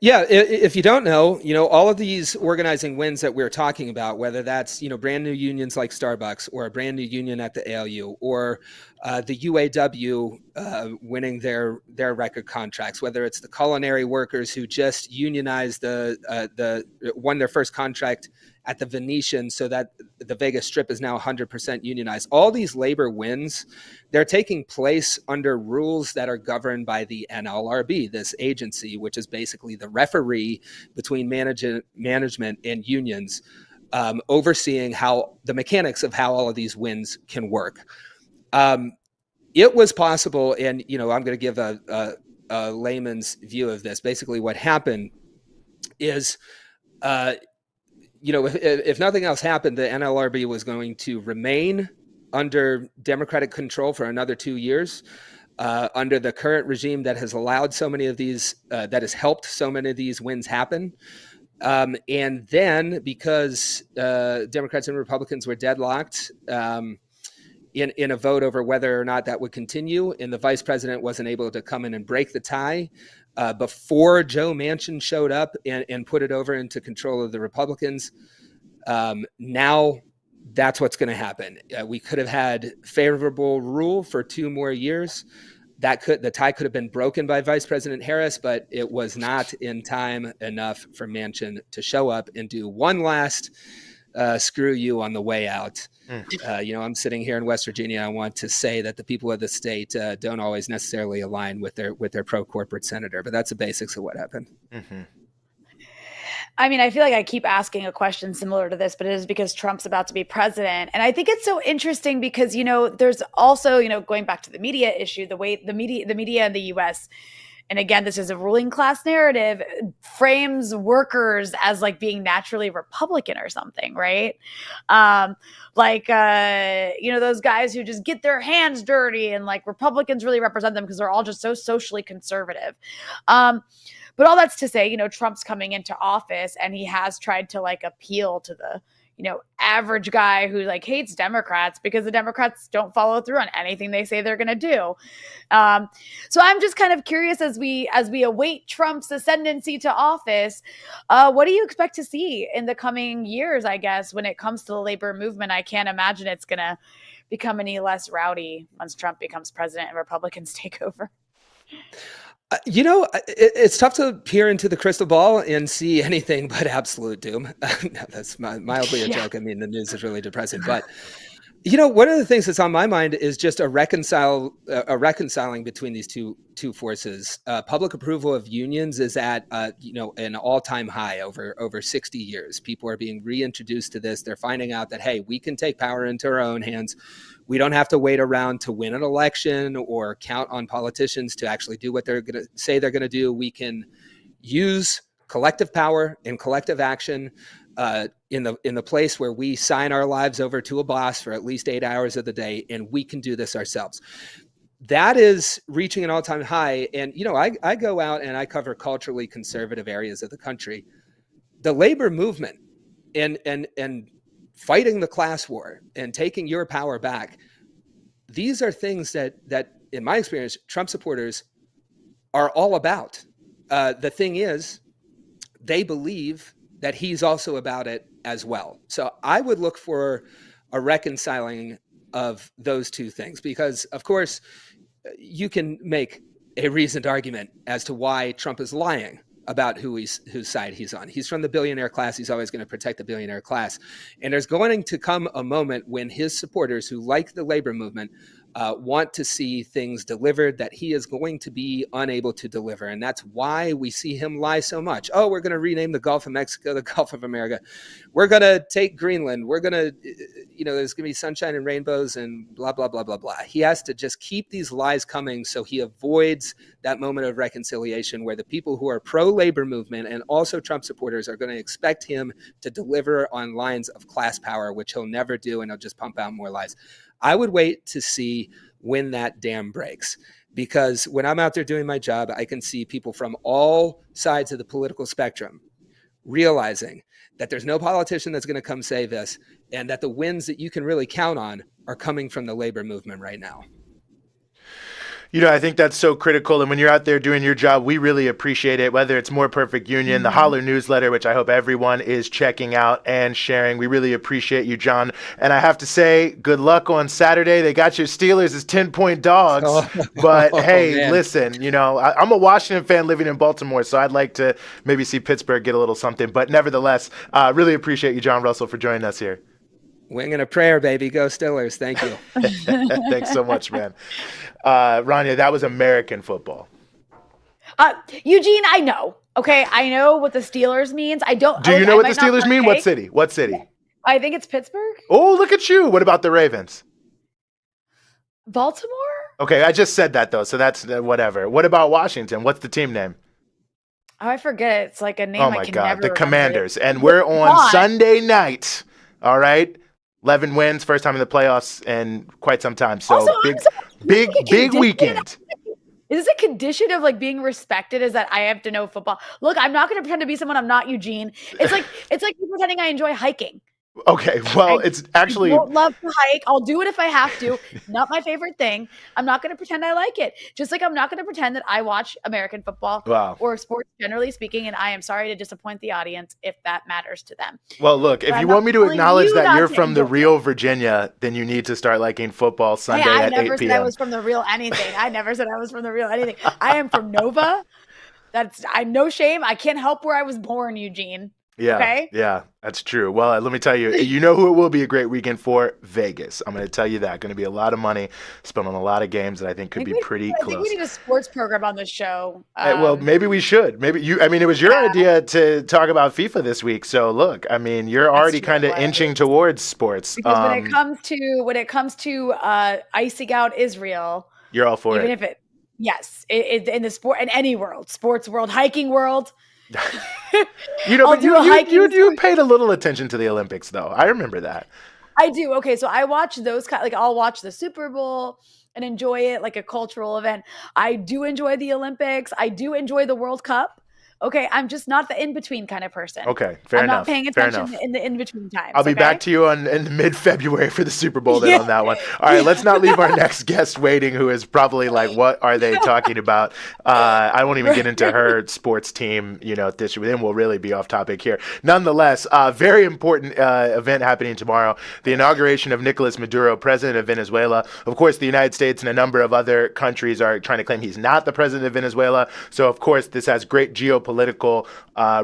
Yeah, if you don't know, all of these organizing wins that we're talking about, whether that's, brand new unions like Starbucks, or a brand new union at the ALU, or the UAW winning their record contracts, whether it's the culinary workers who just unionized won their first contract at the Venetian, so that the Vegas Strip is now 100% unionized. All these labor wins, they're taking place under rules that are governed by the NLRB, this agency, which is basically the referee between management and unions, overseeing how the mechanics of how all of these wins can work. It was possible, and I'm going to give a layman's view of this. Basically, what happened is, if nothing else happened, the NLRB was going to remain under Democratic control for another 2 years, under the current regime that has allowed so many of these, that has helped so many of these wins happen. And then, because Democrats and Republicans were deadlocked in a vote over whether or not that would continue, and the vice president wasn't able to come in and break the tie, before Joe Manchin showed up and put it over into control of the Republicans. Now that's what's going to happen. We could have had favorable rule for 2 more years. The tie could have been broken by Vice President Harris, but it was not in time enough for Manchin to show up and do one last screw you on the way out. I'm sitting here in West Virginia. I want to say that the people of the state don't always necessarily align with their pro-corporate senator, but that's the basics of what happened. Mm-hmm. I mean, I feel like I keep asking a question similar to this, but it is because Trump's about to be president. And I think it's so interesting because, there's also, going back to the media issue, the way the media in the US, and again, this is a ruling class narrative, frames workers as like being naturally Republican or something, right? Those guys who just get their hands dirty, and like Republicans really represent them because they're all just so socially conservative. But all that's to say, Trump's coming into office, and he has tried to like appeal to the, average guy who like hates Democrats, because the Democrats don't follow through on anything they say they're going to do. So I'm just kind of curious, as we await Trump's ascendancy to office, what do you expect to see in the coming years, I guess, when it comes to the labor movement? I can't imagine it's going to become any less rowdy once Trump becomes president and Republicans take over. It's tough to peer into the crystal ball and see anything but absolute doom. That's mildly a joke. I mean, the news is really depressing. But, one of the things that's on my mind is just a reconciling between these two forces. Public approval of unions is at, an all-time high over 60 years. People are being reintroduced to this. They're finding out that, hey, we can take power into our own hands. We don't have to wait around to win an election or count on politicians to actually do what they're going to say they're going to do. We can use collective power and collective action in the place where we sign our lives over to a boss for at least 8 hours of the day, and we can do this ourselves. That is reaching an all-time high. And, I go out and I cover culturally conservative areas of the country. The labor movement and fighting the class war and taking your power back, these are things that in my experience, Trump supporters are all about. The thing is, they believe that he's also about it as well. So I would look for a reconciling of those two things, because of course you can make a reasoned argument as to why Trump is lying about whose side he's on. He's from the billionaire class. He's always going to protect the billionaire class. And there's going to come a moment when his supporters who like the labor movement want to see things delivered that he is going to be unable to deliver. And that's why we see him lie so much. Oh, we're going to rename the Gulf of Mexico the Gulf of America. We're going to take Greenland. We're going to, there's going to be sunshine and rainbows and blah, blah, blah, blah, blah. He has to just keep these lies coming so he avoids that moment of reconciliation where the people who are pro-labor movement and also Trump supporters are going to expect him to deliver on lines of class power, which he'll never do, and he'll just pump out more lies. I would wait to see when that dam breaks, because when I'm out there doing my job, I can see people from all sides of the political spectrum realizing that there's no politician that's going to come save us, and that the wins that you can really count on are coming from the labor movement right now. I think that's so critical. And when you're out there doing your job, we really appreciate it, whether it's More Perfect Union, the Holler newsletter, which I hope everyone is checking out and sharing. We really appreciate you, John. And I have to say, good luck on Saturday. They got your Steelers as 10-point dogs. But hey, listen, I'm a Washington fan living in Baltimore, so I'd like to maybe see Pittsburgh get a little something. But nevertheless, really appreciate you, John Russell, for joining us here. Wing and a prayer, baby. Go Steelers. Thank you. Thanks so much, man. Rania, that was American football. Eugene, I know. Okay, I know what the Steelers means. I don't. Do you know what the Steelers mean? What city? What city? I think it's Pittsburgh. Oh, look at you. What about the Ravens? Baltimore? Okay, I just said that, though, so that's whatever. What about Washington? What's the team name? Oh, I forget it. It's like a name I can never God, the remember. Commanders. And we're on Sunday night. All right, 11 wins, first time in the playoffs in quite some time. So also, big weekend. Is this a condition of being respected? Is that I have to know football? Look, I'm not going to pretend to be someone I'm not, Eugene. It's like me pretending I enjoy hiking. Okay, well, it's actually... I don't love to hike. I'll do it if I have to. Not my favorite thing. I'm not going to pretend I like it. Just like I'm not going to pretend that I watch American football or sports generally speaking, and I am sorry to disappoint the audience if that matters to them. Well, look, if you want me to acknowledge that you're from the real Virginia, then you need to start liking football Sunday at 8 p.m. I never said I was from the real anything. I am from Nova. I'm no shame. I can't help where I was born, Eugene. Yeah, okay? Yeah, that's true. Well, let me tell you, who it will be a great weekend for? Vegas. I'm going to tell you that. Going to be a lot of money spent on a lot of games that I think could be pretty close. I think we need a sports program on this show. Well, maybe we should. It was your idea to talk about FIFA this week. So look, you're already kind of inching towards sports. Because when it comes to icing out Israel, you're all for it. Even if it, yes, in the sport, in any world, sports world, hiking world. You paid a little attention to the Olympics, though. I remember that. I do. Okay, so I watch those I'll watch the Super Bowl and enjoy it like a cultural event. I do enjoy the Olympics. I do enjoy the World Cup. Okay, I'm just not the in-between kind of person. Okay, fair enough. I'm not paying attention in the in-between times. I'll be back to you in mid-February for the Super Bowl then on that one. All right, let's not leave our next guest waiting, who is probably like, what are they talking about? I won't even get into her sports team, this year. Then we'll really be off topic here. Nonetheless, very important event happening tomorrow, the inauguration of Nicolas Maduro, president of Venezuela. Of course, the United States and a number of other countries are trying to claim he's not the president of Venezuela. So, of course, this has great geopolitical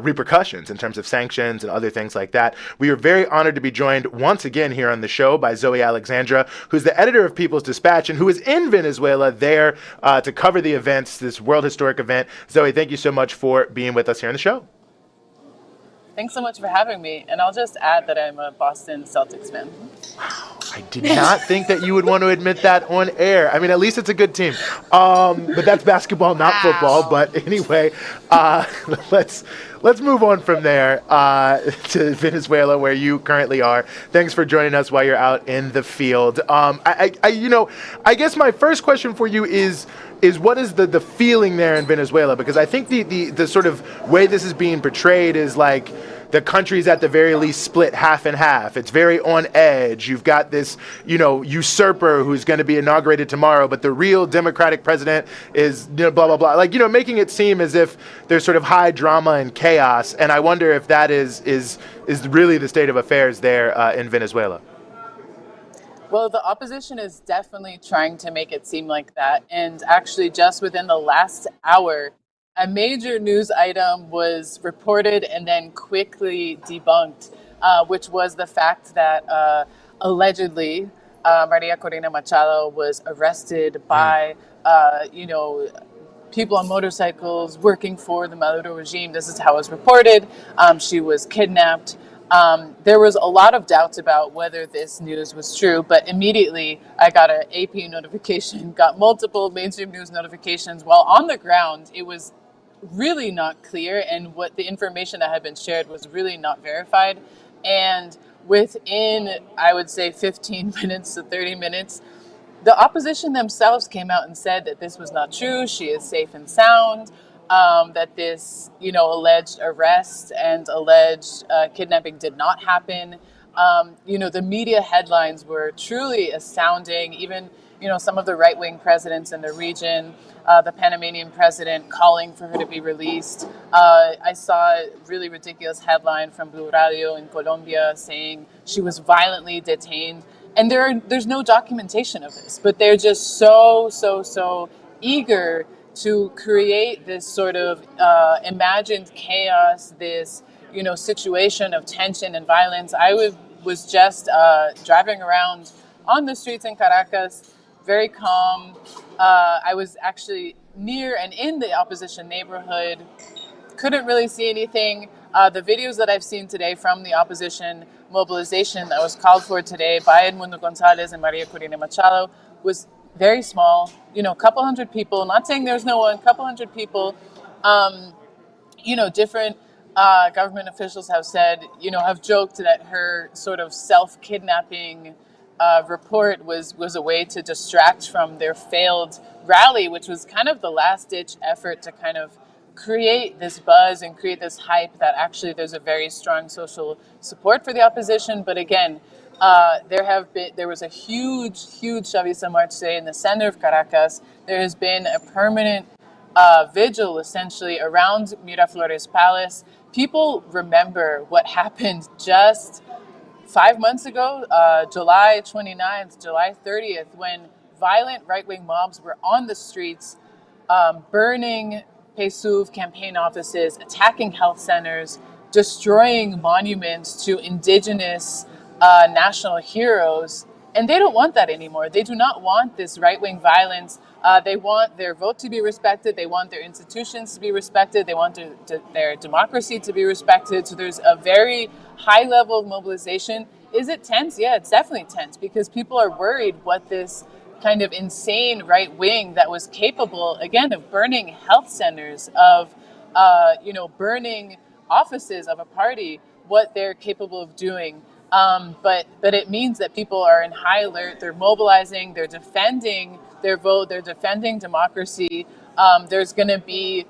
repercussions in terms of sanctions and other things like that. We are very honored to be joined once again here on the show by Zoe Alexandra, who's the editor of People's Dispatch and who is in Venezuela there to cover the events, this World Historic event. Zoe, thank you so much for being with us here on the show. Thanks so much for having me. And I'll just add that I'm a Boston Celtics fan. I did not think that you would want to admit that on air. I mean, at least it's a good team. But that's basketball, not football. But anyway, let's move on from there to Venezuela, where you currently are. Thanks for joining us while you're out in the field. I guess my first question for you is what is the feeling there in Venezuela? Because I think the sort of way this is being portrayed is like the country's at the very least split half and half. It's very on edge. You've got this, usurper who's going to be inaugurated tomorrow, but the real democratic president is, blah, blah, blah. Like, making it seem as if there's sort of high drama and chaos. And I wonder if that is really the state of affairs there in Venezuela. Well, the opposition is definitely trying to make it seem like that. And actually, just within the last hour, a major news item was reported and then quickly debunked, which was the fact that allegedly Maria Corina Machado was arrested by, people on motorcycles working for the Maduro regime. This is how it was reported. She was kidnapped. There was a lot of doubts about whether this news was true, but immediately I got an AP notification, got multiple mainstream news notifications. While on the ground, it was really not clear, and what the information that had been shared was really not verified. And within, I would say, 15 minutes to 30 minutes, the opposition themselves came out and said that this was not true. She is safe and sound. That this, alleged arrest and alleged kidnapping did not happen. The media headlines were truly astounding. Even, some of the right-wing presidents in the region, the Panamanian president calling for her to be released. I saw a really ridiculous headline from Blue Radio in Colombia saying she was violently detained. And there's no documentation of this, but they're just so eager to create this sort of imagined chaos, this situation of tension and violence. I was just driving around on the streets in Caracas, very calm. I was actually near and in the opposition neighborhood, couldn't really see anything. The videos that I've seen today from the opposition mobilization that was called for today by Edmundo Gonzalez and Maria Corina Machado was very small, a couple hundred people, not saying there's no one, couple hundred people. Different government officials have said, have joked that her sort of self-kidnapping report was a way to distract from their failed rally, which was kind of the last-ditch effort to kind of create this buzz and create this hype that actually there's a very strong social support for the opposition. But again, there was a huge Chavista march today in the center of Caracas. There has been a permanent vigil essentially around Miraflores Palace. People remember what happened just 5 months ago, July 29th, July 30th, when violent right-wing mobs were on the streets, burning PSUV campaign offices, attacking health centers, destroying monuments to indigenous national heroes. And they don't want that anymore. They do not want this right-wing violence. They want their vote to be respected. They want their institutions to be respected. They want their democracy to be respected. So there's a very high level of mobilization. Is it tense? Yeah, it's definitely tense because people are worried what this kind of insane right wing that was capable, again, of burning health centers, of, burning offices of a party, what they're capable of doing. But it means that people are in high alert. They're mobilizing. They're defending their vote. They're defending democracy. There's going to be,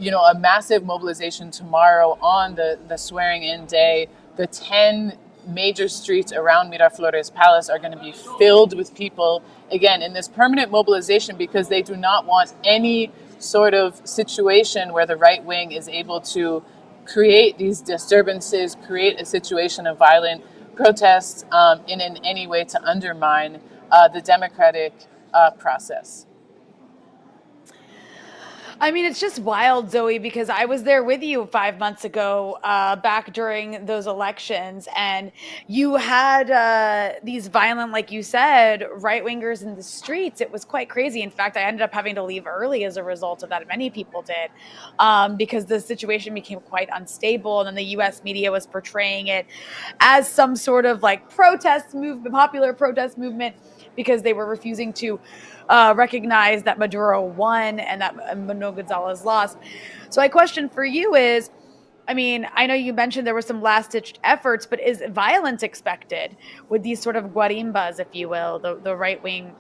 a massive mobilization tomorrow on the swearing-in day. The 10 major streets around Miraflores Palace are going to be filled with people, again, in this permanent mobilization because they do not want any sort of situation where the right wing is able to create these disturbances, create a situation of violent protests in any way to undermine the democratic process. I mean, it's just wild, Zoe, because I was there with you 5 months ago, back during those elections, and you had these violent, like you said, right wingers in the streets. It was quite crazy. In fact, I ended up having to leave early as a result of that. Many people did, because the situation became quite unstable, and then the U.S. media was portraying it as some sort of like protest movement, popular protest movement, because they were refusing to recognize that Maduro won and that Manuel Gonzalez lost. So my question for you is, I mean, I know you mentioned there were some last-ditch efforts, but is violence expected with these sort of guarimbas, if you will, the right-wing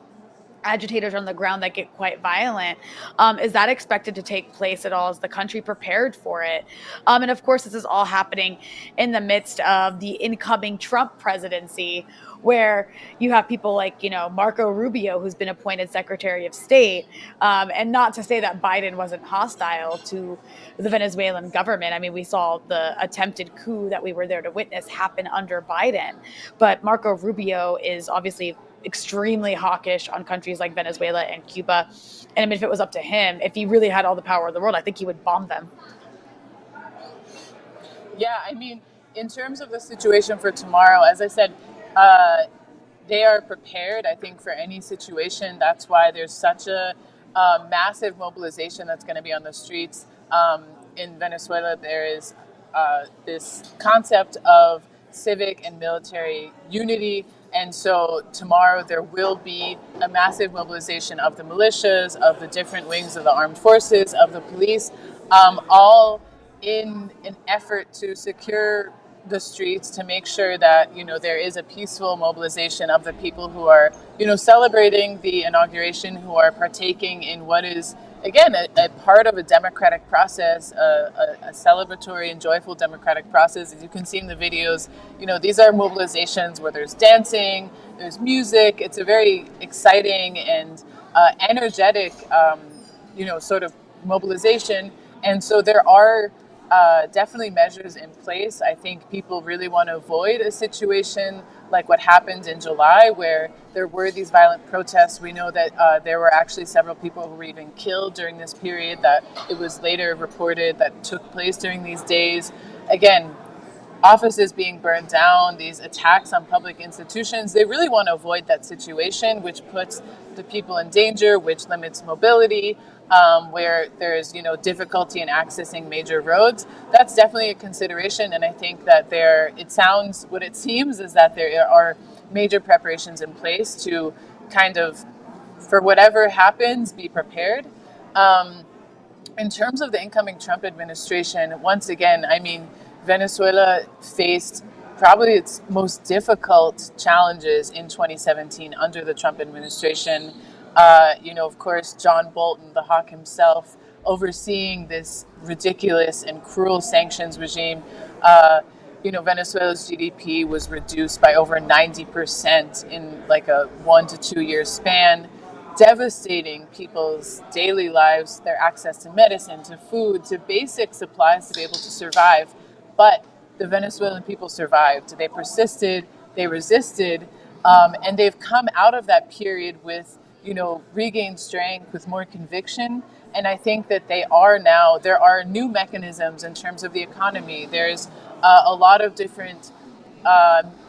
agitators on the ground that get quite violent? Is that expected to take place at all? Is the country prepared for it? And of course, this is all happening in the midst of the incoming Trump presidency, where you have people like, Marco Rubio, who's been appointed Secretary of State. And not to say that Biden wasn't hostile to the Venezuelan government. I mean, we saw the attempted coup that we were there to witness happen under Biden. But Marco Rubio is obviously extremely hawkish on countries like Venezuela and Cuba. And I mean, if it was up to him, if he really had all the power in the world, I think he would bomb them. Yeah, I mean, in terms of the situation for tomorrow, as I said, they are prepared, I think, for any situation. That's why there's such a massive mobilization that's going to be on the streets. In Venezuela, there is this concept of civic and military unity. And so tomorrow there will be a massive mobilization of the militias, of the different wings of the armed forces, of the police, all in an effort to secure the streets, to make sure that, there is a peaceful mobilization of the people who are, celebrating the inauguration, who are partaking in what is, again, a part of a democratic process, a celebratory and joyful democratic process. As you can see in the videos, these are mobilizations where there's dancing, there's music. It's a very exciting and energetic, sort of mobilization. And so there are definitely measures in place. I think people really want to avoid a situation like what happened in July, where there were these violent protests. We know that there were actually several people who were even killed during this period, that it was later reported that took place during these days. Again, offices being burned down, these attacks on public institutions. They really want to avoid that situation, which puts the people in danger, which limits mobility, where there's difficulty in accessing major roads. That's definitely a consideration, and I think that what it seems is that there are major preparations in place to kind of, for whatever happens, be prepared. In terms of the incoming Trump administration, once again, I mean, Venezuela faced probably its most difficult challenges in 2017 under the Trump administration. Of course, John Bolton, the hawk himself, overseeing this ridiculous and cruel sanctions regime. Venezuela's GDP was reduced by over 90% in like a 1 to 2 year span, devastating people's daily lives, their access to medicine, to food, to basic supplies to be able to survive. But the Venezuelan people survived. They persisted, they resisted, and they've come out of that period with, regained strength, with more conviction. And I think that there are new mechanisms in terms of the economy. There's a lot of different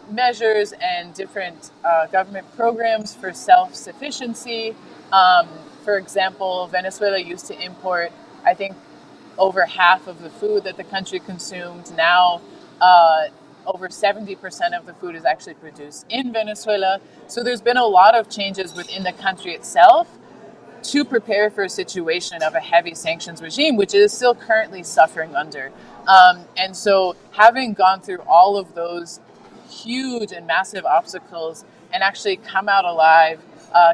measures and different government programs for self-sufficiency. For example, Venezuela used to import, I think, over half of the food that the country consumed. Now, over 70% of the food is actually produced in Venezuela. So there's been a lot of changes within the country itself to prepare for a situation of a heavy sanctions regime, which it is still currently suffering under. And so having gone through all of those huge and massive obstacles and actually come out alive,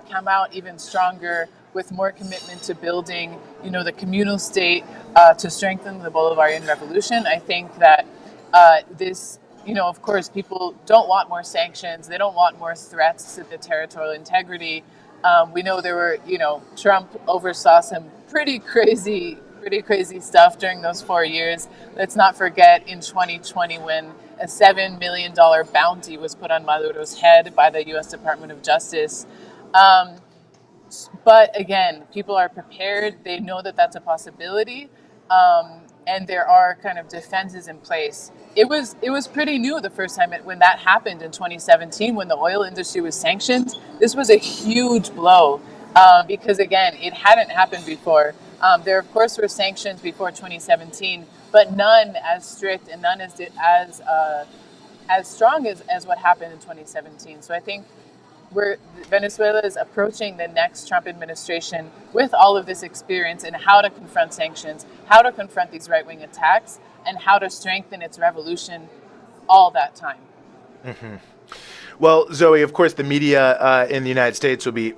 come out even stronger, with more commitment to building, the communal state, to strengthen the Bolivarian revolution. I think that this, of course, people don't want more sanctions. They don't want more threats to the territorial integrity. We know there were, Trump oversaw some pretty crazy stuff during those 4 years. Let's not forget in 2020 when a $7 million bounty was put on Maduro's head by the U.S. Department of Justice. But again, people are prepared. They know that that's a possibility, and there are kind of defenses in place. It was pretty new the first time when that happened in 2017, when the oil industry was sanctioned. This was a huge blow because again, it hadn't happened before. There of course were sanctions before 2017, but none as strict and none as strong as what happened in 2017. So I think Venezuela is approaching the next Trump administration with all of this experience in how to confront sanctions, how to confront these right-wing attacks, and how to strengthen its revolution all that time. Mm-hmm. Well, Zoe, of course, the media in the United States will be,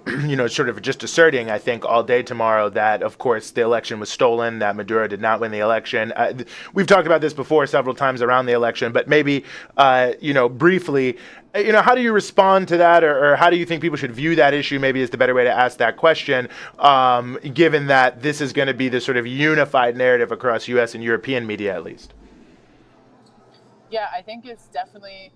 sort of just asserting, I think, all day tomorrow that, of course, the election was stolen, that Maduro did not win the election. We've talked about this before several times around the election, but maybe, briefly, how do you respond to that, or how do you think people should view that issue, maybe is the better way to ask that question, given that this is going to be the sort of unified narrative across U.S. and European media, at least? Yeah, I think it's definitely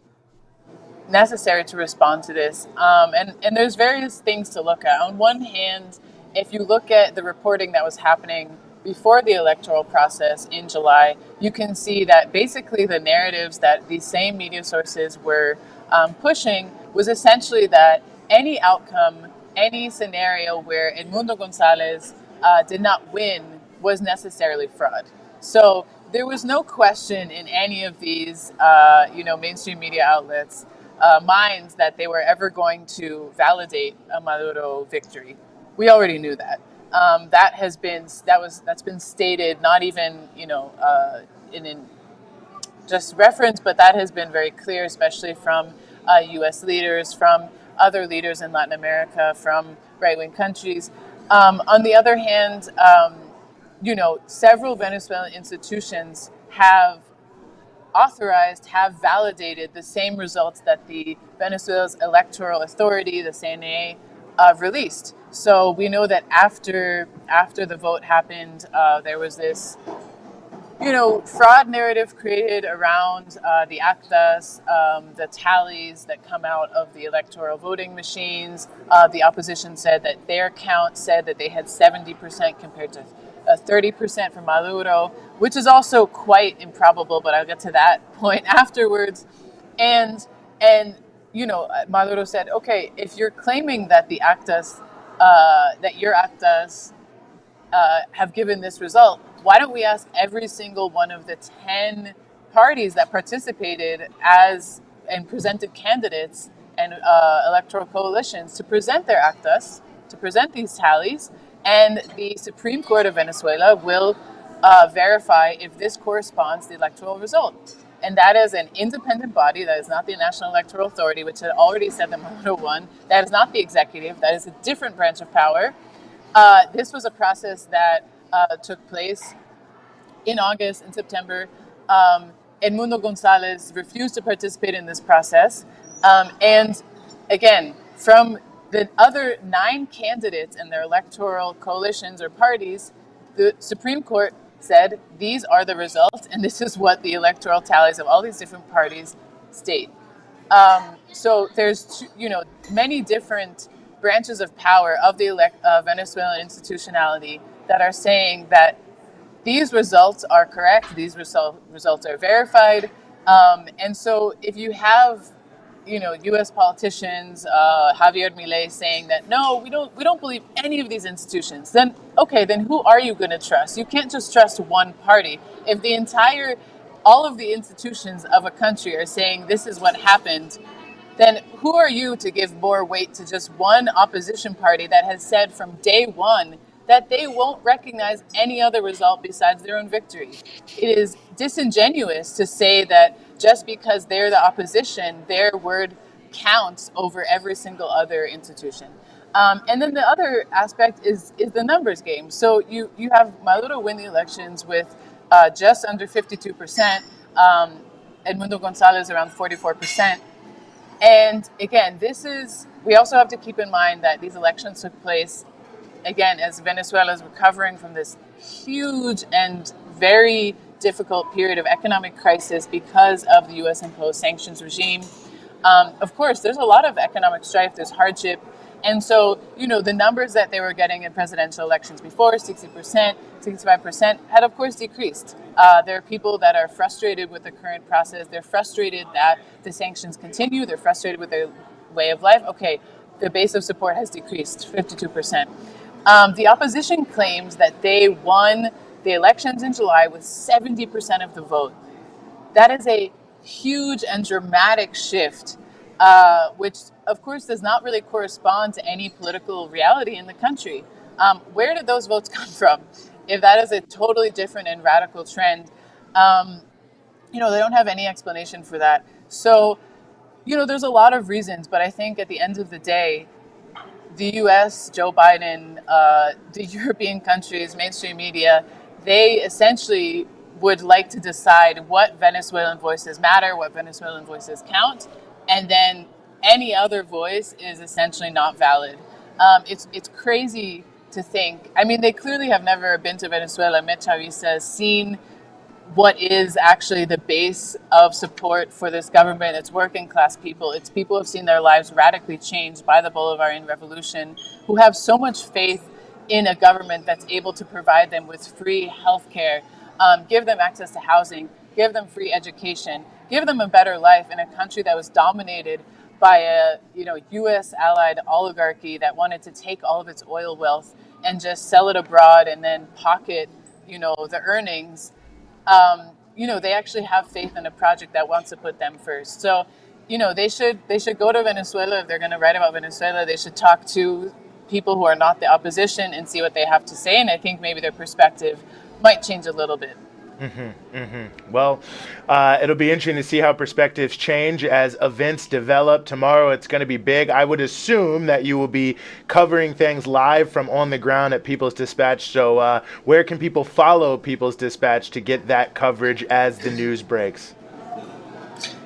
necessary to respond to this. And there's various things to look at. On one hand, if you look at the reporting that was happening before the electoral process in July, you can see that basically the narratives that these same media sources were pushing was essentially that any outcome, any scenario where Edmundo Gonzalez did not win was necessarily fraud. So there was no question in any of these, mainstream media outlets' minds that they were ever going to validate a Maduro victory. We already knew that. That's been stated, not even in just reference, but that has been very clear, especially from U.S. leaders, from other leaders in Latin America, from right-wing countries. On the other hand, several Venezuelan institutions have validated the same results that the Venezuela's electoral authority, the CNA, released. So we know that after the vote happened, there was this, fraud narrative created around the actas, the tallies that come out of the electoral voting machines. The opposition said that their count said that they had 70% compared to 30% for Maduro, which is also quite improbable, but I'll get to that point afterwards. And Maduro said, okay, if you're claiming that the actas, that your actas have given this result, why don't we ask every single one of the 10 parties that participated and presented candidates and electoral coalitions to present their actas, to present these tallies, and the Supreme Court of Venezuela will verify if this corresponds to the electoral result. And that is an independent body. That is not the National Electoral Authority, which had already said that Maduro won. That is not the executive. That is a different branch of power. This was a process that took place in August and September. Edmundo Gonzalez refused to participate in this process. And again, from the other 9 candidates and their electoral coalitions or parties, the Supreme Court said these are the results, and this is what the electoral tallies of all these different parties state. So there's many different branches of power of the Venezuelan institutionality that are saying that these results are correct, these results are verified, and so if you have U.S. politicians, Javier Milei saying that no, we don't believe any of these institutions, then okay, then who are you going to trust? You can't just trust one party. If all of the institutions of a country are saying this is what happened, then who are you to give more weight to just one opposition party that has said from day one that they won't recognize any other result besides their own victory? It is disingenuous to say that just because they're the opposition, their word counts over every single other institution. And then the other aspect is the numbers game. So you have Maduro win the elections with just under 52%, Edmundo Gonzalez around 44%. And again, we also have to keep in mind that these elections took place, again, as Venezuela is recovering from this huge and very difficult period of economic crisis because of the U.S. imposed sanctions regime. Of course, there's a lot of economic strife, there's hardship, And so, the numbers that they were getting in presidential elections before, 60%, 65%, had of course decreased. There are people that are frustrated with the current process. They're frustrated that the sanctions continue. They're frustrated with their way of life. Okay, the base of support has decreased 52%. The opposition claims that they won the elections in July with 70% of the vote. That is a huge and dramatic shift, which of course does not really correspond to any political reality in the country. Where did those votes come from? If that is a totally different and radical trend, they don't have any explanation for that. So, there's a lot of reasons, but I think at the end of the day, the US, Joe Biden, the European countries, mainstream media, they essentially would like to decide what Venezuelan voices matter, what Venezuelan voices count, and then any other voice is essentially not valid. It's crazy to think. I mean, they clearly have never been to Venezuela, met chavistas, seen what is actually the base of support for this government. It's working class people. It's people who have seen their lives radically changed by the Bolivarian Revolution, who have so much faith in a government that's able to provide them with free healthcare, give them access to housing, give them free education, give them a better life in a country that was dominated by a U.S. allied oligarchy that wanted to take all of its oil wealth and just sell it abroad and then pocket the earnings. They actually have faith in a project that wants to put them first. So, they should go to Venezuela. If they're going to write about Venezuela, they should talk to people who are not the opposition and see what they have to say. And I think maybe their perspective might change a little bit. Well, it'll be interesting to see how perspectives change as events develop. Tomorrow it's going to be big. I would assume that you will be covering things live from on the ground at People's Dispatch. So where can people follow People's Dispatch to get that coverage as the news breaks?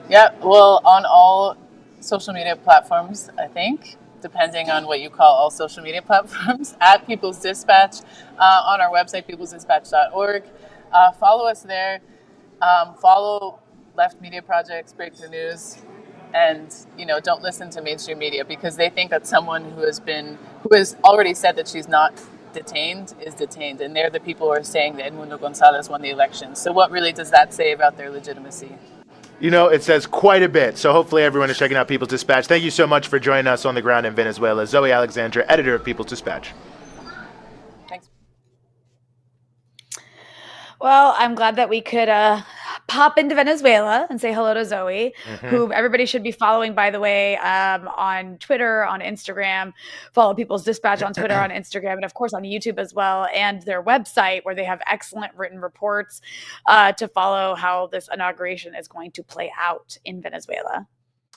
Yeah, well, on all social media platforms, I think, depending on what you call all social media platforms, at People's Dispatch, on our website, peoplesdispatch.org. Follow us there. Follow Left Media Project's Breakthrough News, and don't listen to mainstream media because they think that someone who has already said that she's not detained is detained, and they're the people who are saying that Edmundo Gonzalez won the election. So what really does that say about their legitimacy? It says quite a bit. So hopefully everyone is checking out People's Dispatch. Thank you so much for joining us on the ground in Venezuela. Zoe Alexandra, editor of People's Dispatch. Thanks. Well, I'm glad that we could pop into Venezuela and say hello to Zoe, who everybody should be following, by the way, on Twitter, on Instagram. Follow People's Dispatch on Twitter, on Instagram, and of course on YouTube as well, and their website where they have excellent written reports to follow how this inauguration is going to play out in Venezuela.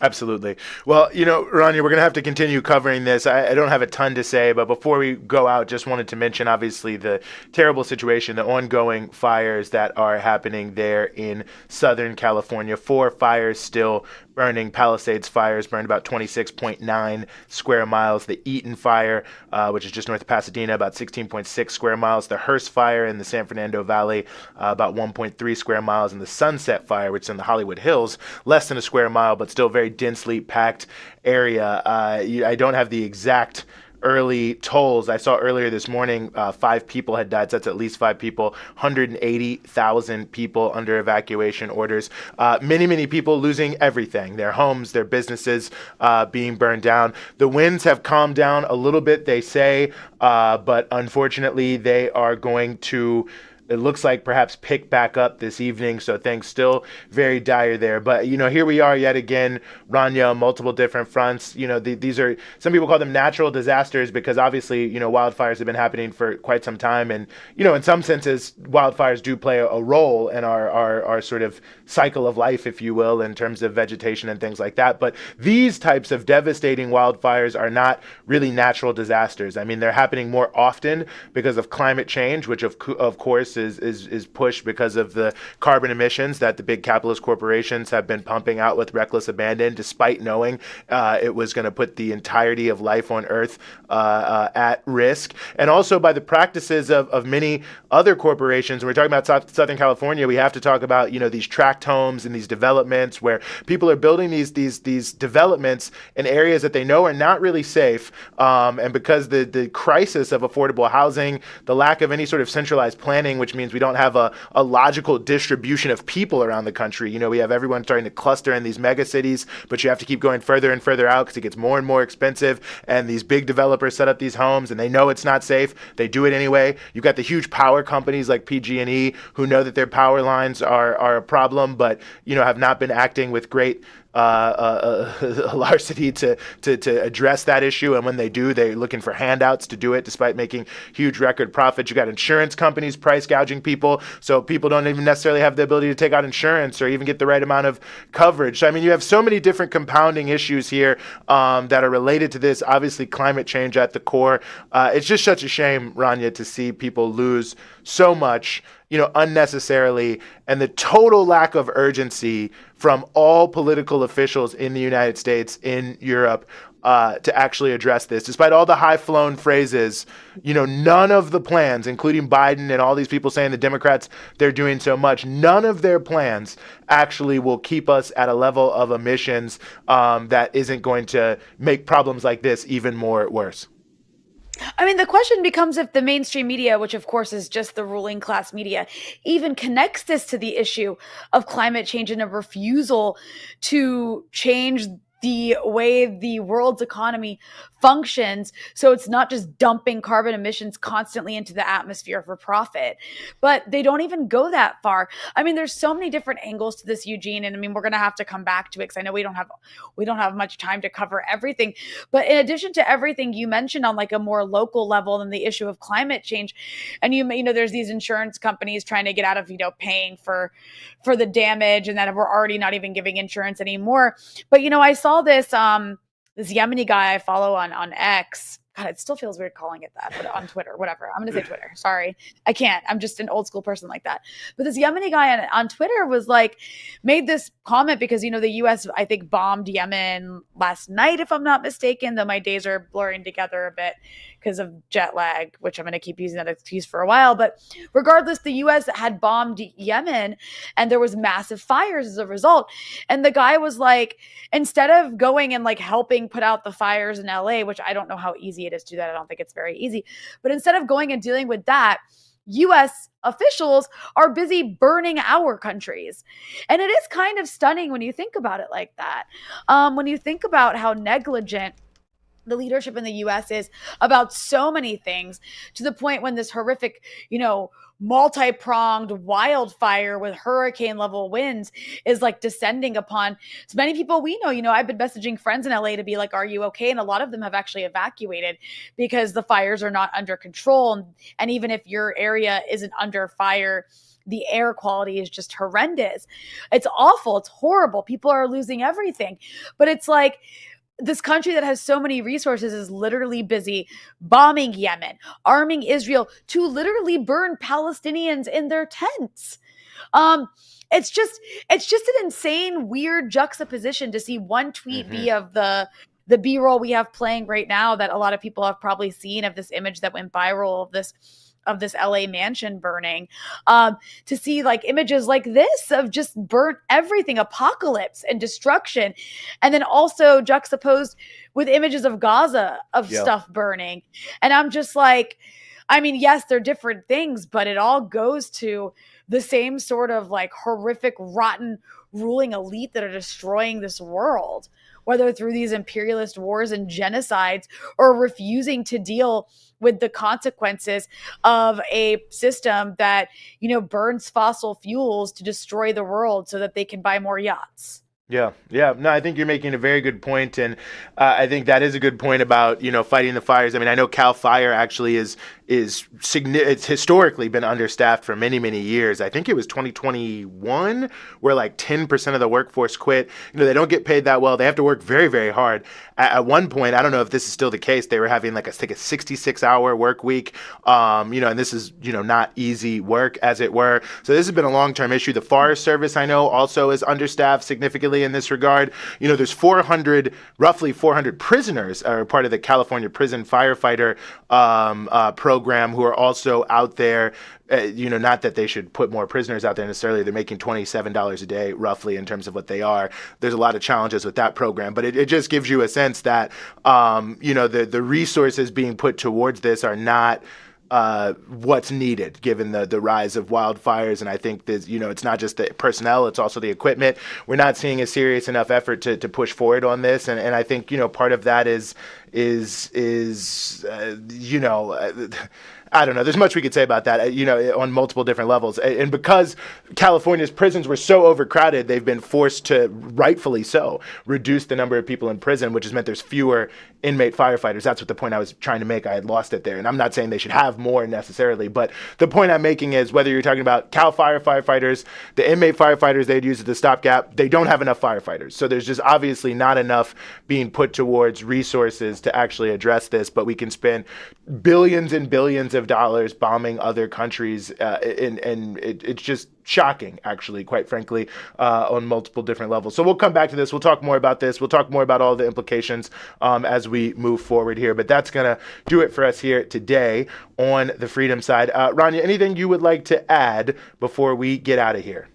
Absolutely. Well, Rania, we're going to have to continue covering this. I don't have a ton to say, but before we go out, just wanted to mention, obviously, the terrible situation, the ongoing fires that are happening there in Southern California. 4 fires still burning. Palisades fires burned about 26.9 square miles. The Eaton fire, which is just north of Pasadena, about 16.6 square miles. The Hearst fire in the San Fernando Valley, about 1.3 square miles. And the Sunset fire, which is in the Hollywood Hills, less than a square mile, but still very densely packed area. I don't have the exact early tolls. I saw earlier this morning 5 people had died. So that's at least 5 people. 180,000 people under evacuation orders. Many people losing everything. Their homes, their businesses being burned down. The winds have calmed down a little bit, they say, but unfortunately they are going to, it looks like, perhaps pick back up this evening. So things still very dire there. But, here we are yet again, Rania, on multiple different fronts. These are, some people call them natural disasters because obviously, wildfires have been happening for quite some time. And, in some senses, wildfires do play a role in our sort of cycle of life, if you will, in terms of vegetation and things like that. But these types of devastating wildfires are not really natural disasters. I mean, they're happening more often because of climate change, which of course course, is pushed because of the carbon emissions that the big capitalist corporations have been pumping out with reckless abandon, despite knowing it was going to put the entirety of life on Earth at risk. And also by the practices of many other corporations. When we're talking about Southern California, we have to talk about, these tract homes and these developments where people are building these developments in areas that they know are not really safe. And because the crisis of affordable housing, the lack of any sort of centralized planning, which means we don't have a logical distribution of people around the country. We have everyone starting to cluster in these mega cities, but you have to keep going further and further out because it gets more and more expensive. And these big developers set up these homes and they know it's not safe. They do it anyway. You've got the huge power companies like PG&E who know that their power lines are a problem, but have not been acting with great larceny to address that issue. And when they do, they're looking for handouts to do it, despite making huge record profits. You got insurance companies price gouging people, so people don't even necessarily have the ability to take out insurance or even get the right amount of coverage. So, I mean, you have so many different compounding issues here that are related to this. Obviously, climate change at the core. It's just such a shame, Rania, to see people lose so much, unnecessarily, and the total lack of urgency from all political officials in the United States, in Europe, to actually address this. Despite all the high-flown phrases, none of the plans, including Biden and all these people saying the Democrats, they're doing so much, none of their plans actually will keep us at a level of emissions that isn't going to make problems like this even more worse. I mean, the question becomes if the mainstream media, which of course is just the ruling class media, even connects this to the issue of climate change and a refusal to change the way the world's economy functions. So it's not just dumping carbon emissions constantly into the atmosphere for profit, but they don't even go that far. I mean, there's so many different angles to this, Eugene. And I mean, we're going to have to come back to it because I know we don't have much time to cover everything. But in addition to everything you mentioned on like a more local level than the issue of climate change, and there's these insurance companies trying to get out of, paying for the damage, and that we're already not even giving insurance anymore. But, I saw this Yemeni guy I follow on X. God, it still feels weird calling it that, but on Twitter, whatever. I'm going to say Twitter. Sorry. I can't. I'm just an old school person like that. But this Yemeni guy on Twitter was made this comment because, the U.S., I think, bombed Yemen last night, if I'm not mistaken, though my days are blurring together a bit because of jet lag, which I'm going to keep using that excuse for a while. But regardless, the U.S. had bombed Yemen and there was massive fires as a result. And the guy was like, instead of going and helping put out the fires in LA, which I don't know how easy it is to do that. I don't think it's very easy. But instead of going and dealing with that, U.S. officials are busy burning our countries. And it is kind of stunning when you think about it like that. When you think about how negligent the leadership in the U.S. is about so many things, to the point when this horrific, multi-pronged wildfire with hurricane level winds is descending upon so many people we know. I've been messaging friends in LA to be like, are you okay? And a lot of them have actually evacuated because the fires are not under control. And even if your area isn't under fire, the air quality is just horrendous. It's awful. It's horrible. People are losing everything. But it's this country that has so many resources is literally busy bombing Yemen, arming Israel to literally burn Palestinians in their tents. It's just an insane, weird juxtaposition to see one tweet be of the B-roll we have playing right now that a lot of people have probably seen, of this image that went viral of this LA mansion burning, to see images like this of just burnt everything, apocalypse and destruction. And then also juxtaposed with images of Gaza of stuff burning. And I'm just yes, they're different things, but it all goes to the same sort of horrific, rotten ruling elite that are destroying this world, whether through these imperialist wars and genocides or refusing to deal with the consequences of a system that, burns fossil fuels to destroy the world so that they can buy more yachts. Yeah, yeah. No, I think you're making a very good point, and I think that is a good point about fighting the fires. I mean, I know Cal Fire actually it's historically been understaffed for many, many years. I think it was 2021 where like 10% of the workforce quit. They don't get paid that well. They have to work very, very hard. At one point, I don't know if this is still the case, they were having like a 66-hour work week. And this is not easy work, as it were. So this has been a long-term issue. The Forest Service, I know, also is understaffed significantly in this regard. There's roughly 400 prisoners are part of the California prison firefighter program who are also out there. Not that they should put more prisoners out there necessarily. They're making $27 a day, roughly, in terms of what they are. There's a lot of challenges with that program, but it just gives you a sense that, the resources being put towards this are not what's needed given the rise of wildfires. And I think that, it's not just the personnel, it's also the equipment. We're not seeing a serious enough effort to push forward on this. And I think, part of that is I don't know. There's much we could say about that, on multiple different levels. And because California's prisons were so overcrowded, they've been forced to, rightfully so, reduce the number of people in prison, which has meant there's fewer inmate firefighters. That's what the point I was trying to make. I had lost it there. And I'm not saying they should have more necessarily, but the point I'm making is whether you're talking about Cal Fire firefighters, the inmate firefighters they'd use as the stopgap, they don't have enough firefighters. So there's just obviously not enough being put towards resources to actually address this, but we can spend billions and billions of dollars bombing other countries, and it's just shocking, actually, quite frankly, on multiple different levels. So we'll come back to this. We'll talk more about this. We'll talk more about all the implications as we move forward here. But that's going to do it for us here today on the freedom side. Rania, anything you would like to add before we get out of here?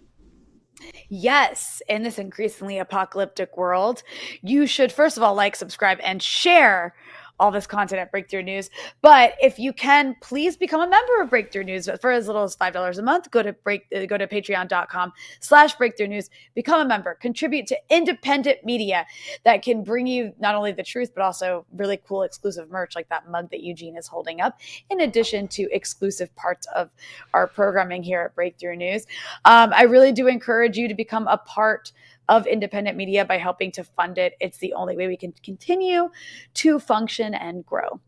Yes, in this increasingly apocalyptic world, you should, first of all, like, subscribe, and share all this content at Breakthrough News. But if you can, please become a member of Breakthrough News. For as little as $5 a month, go to patreon.com/Breakthrough News. Become a member. Contribute to independent media that can bring you not only the truth, but also really cool exclusive merch like that mug that Eugene is holding up, in addition to exclusive parts of our programming here at Breakthrough News. I really do encourage you to become a part of independent media by helping to fund it. It's the only way we can continue to function and grow.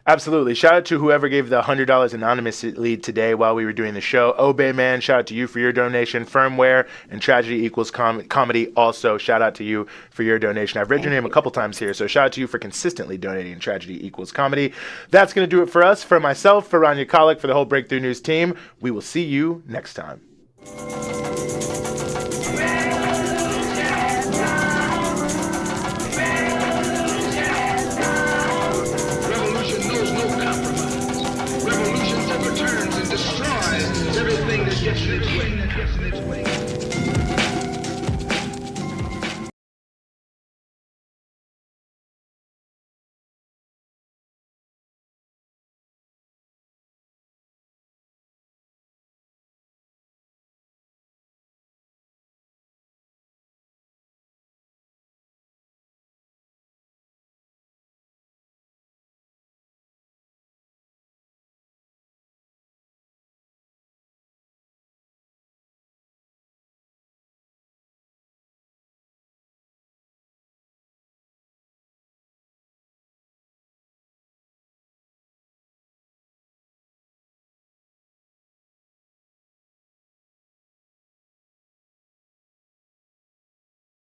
Absolutely. Shout out to whoever gave the $100 anonymously today while we were doing the show. Obey Man, shout out to you for your donation. Firmware and Tragedy Equals Comedy, also shout out to you for your donation. I've read your name a couple times here, so shout out to you for consistently donating Tragedy Equals Comedy. That's going to do it for us. For myself, for Rania, Khalek, for the whole Breakthrough News team, we will see you next time.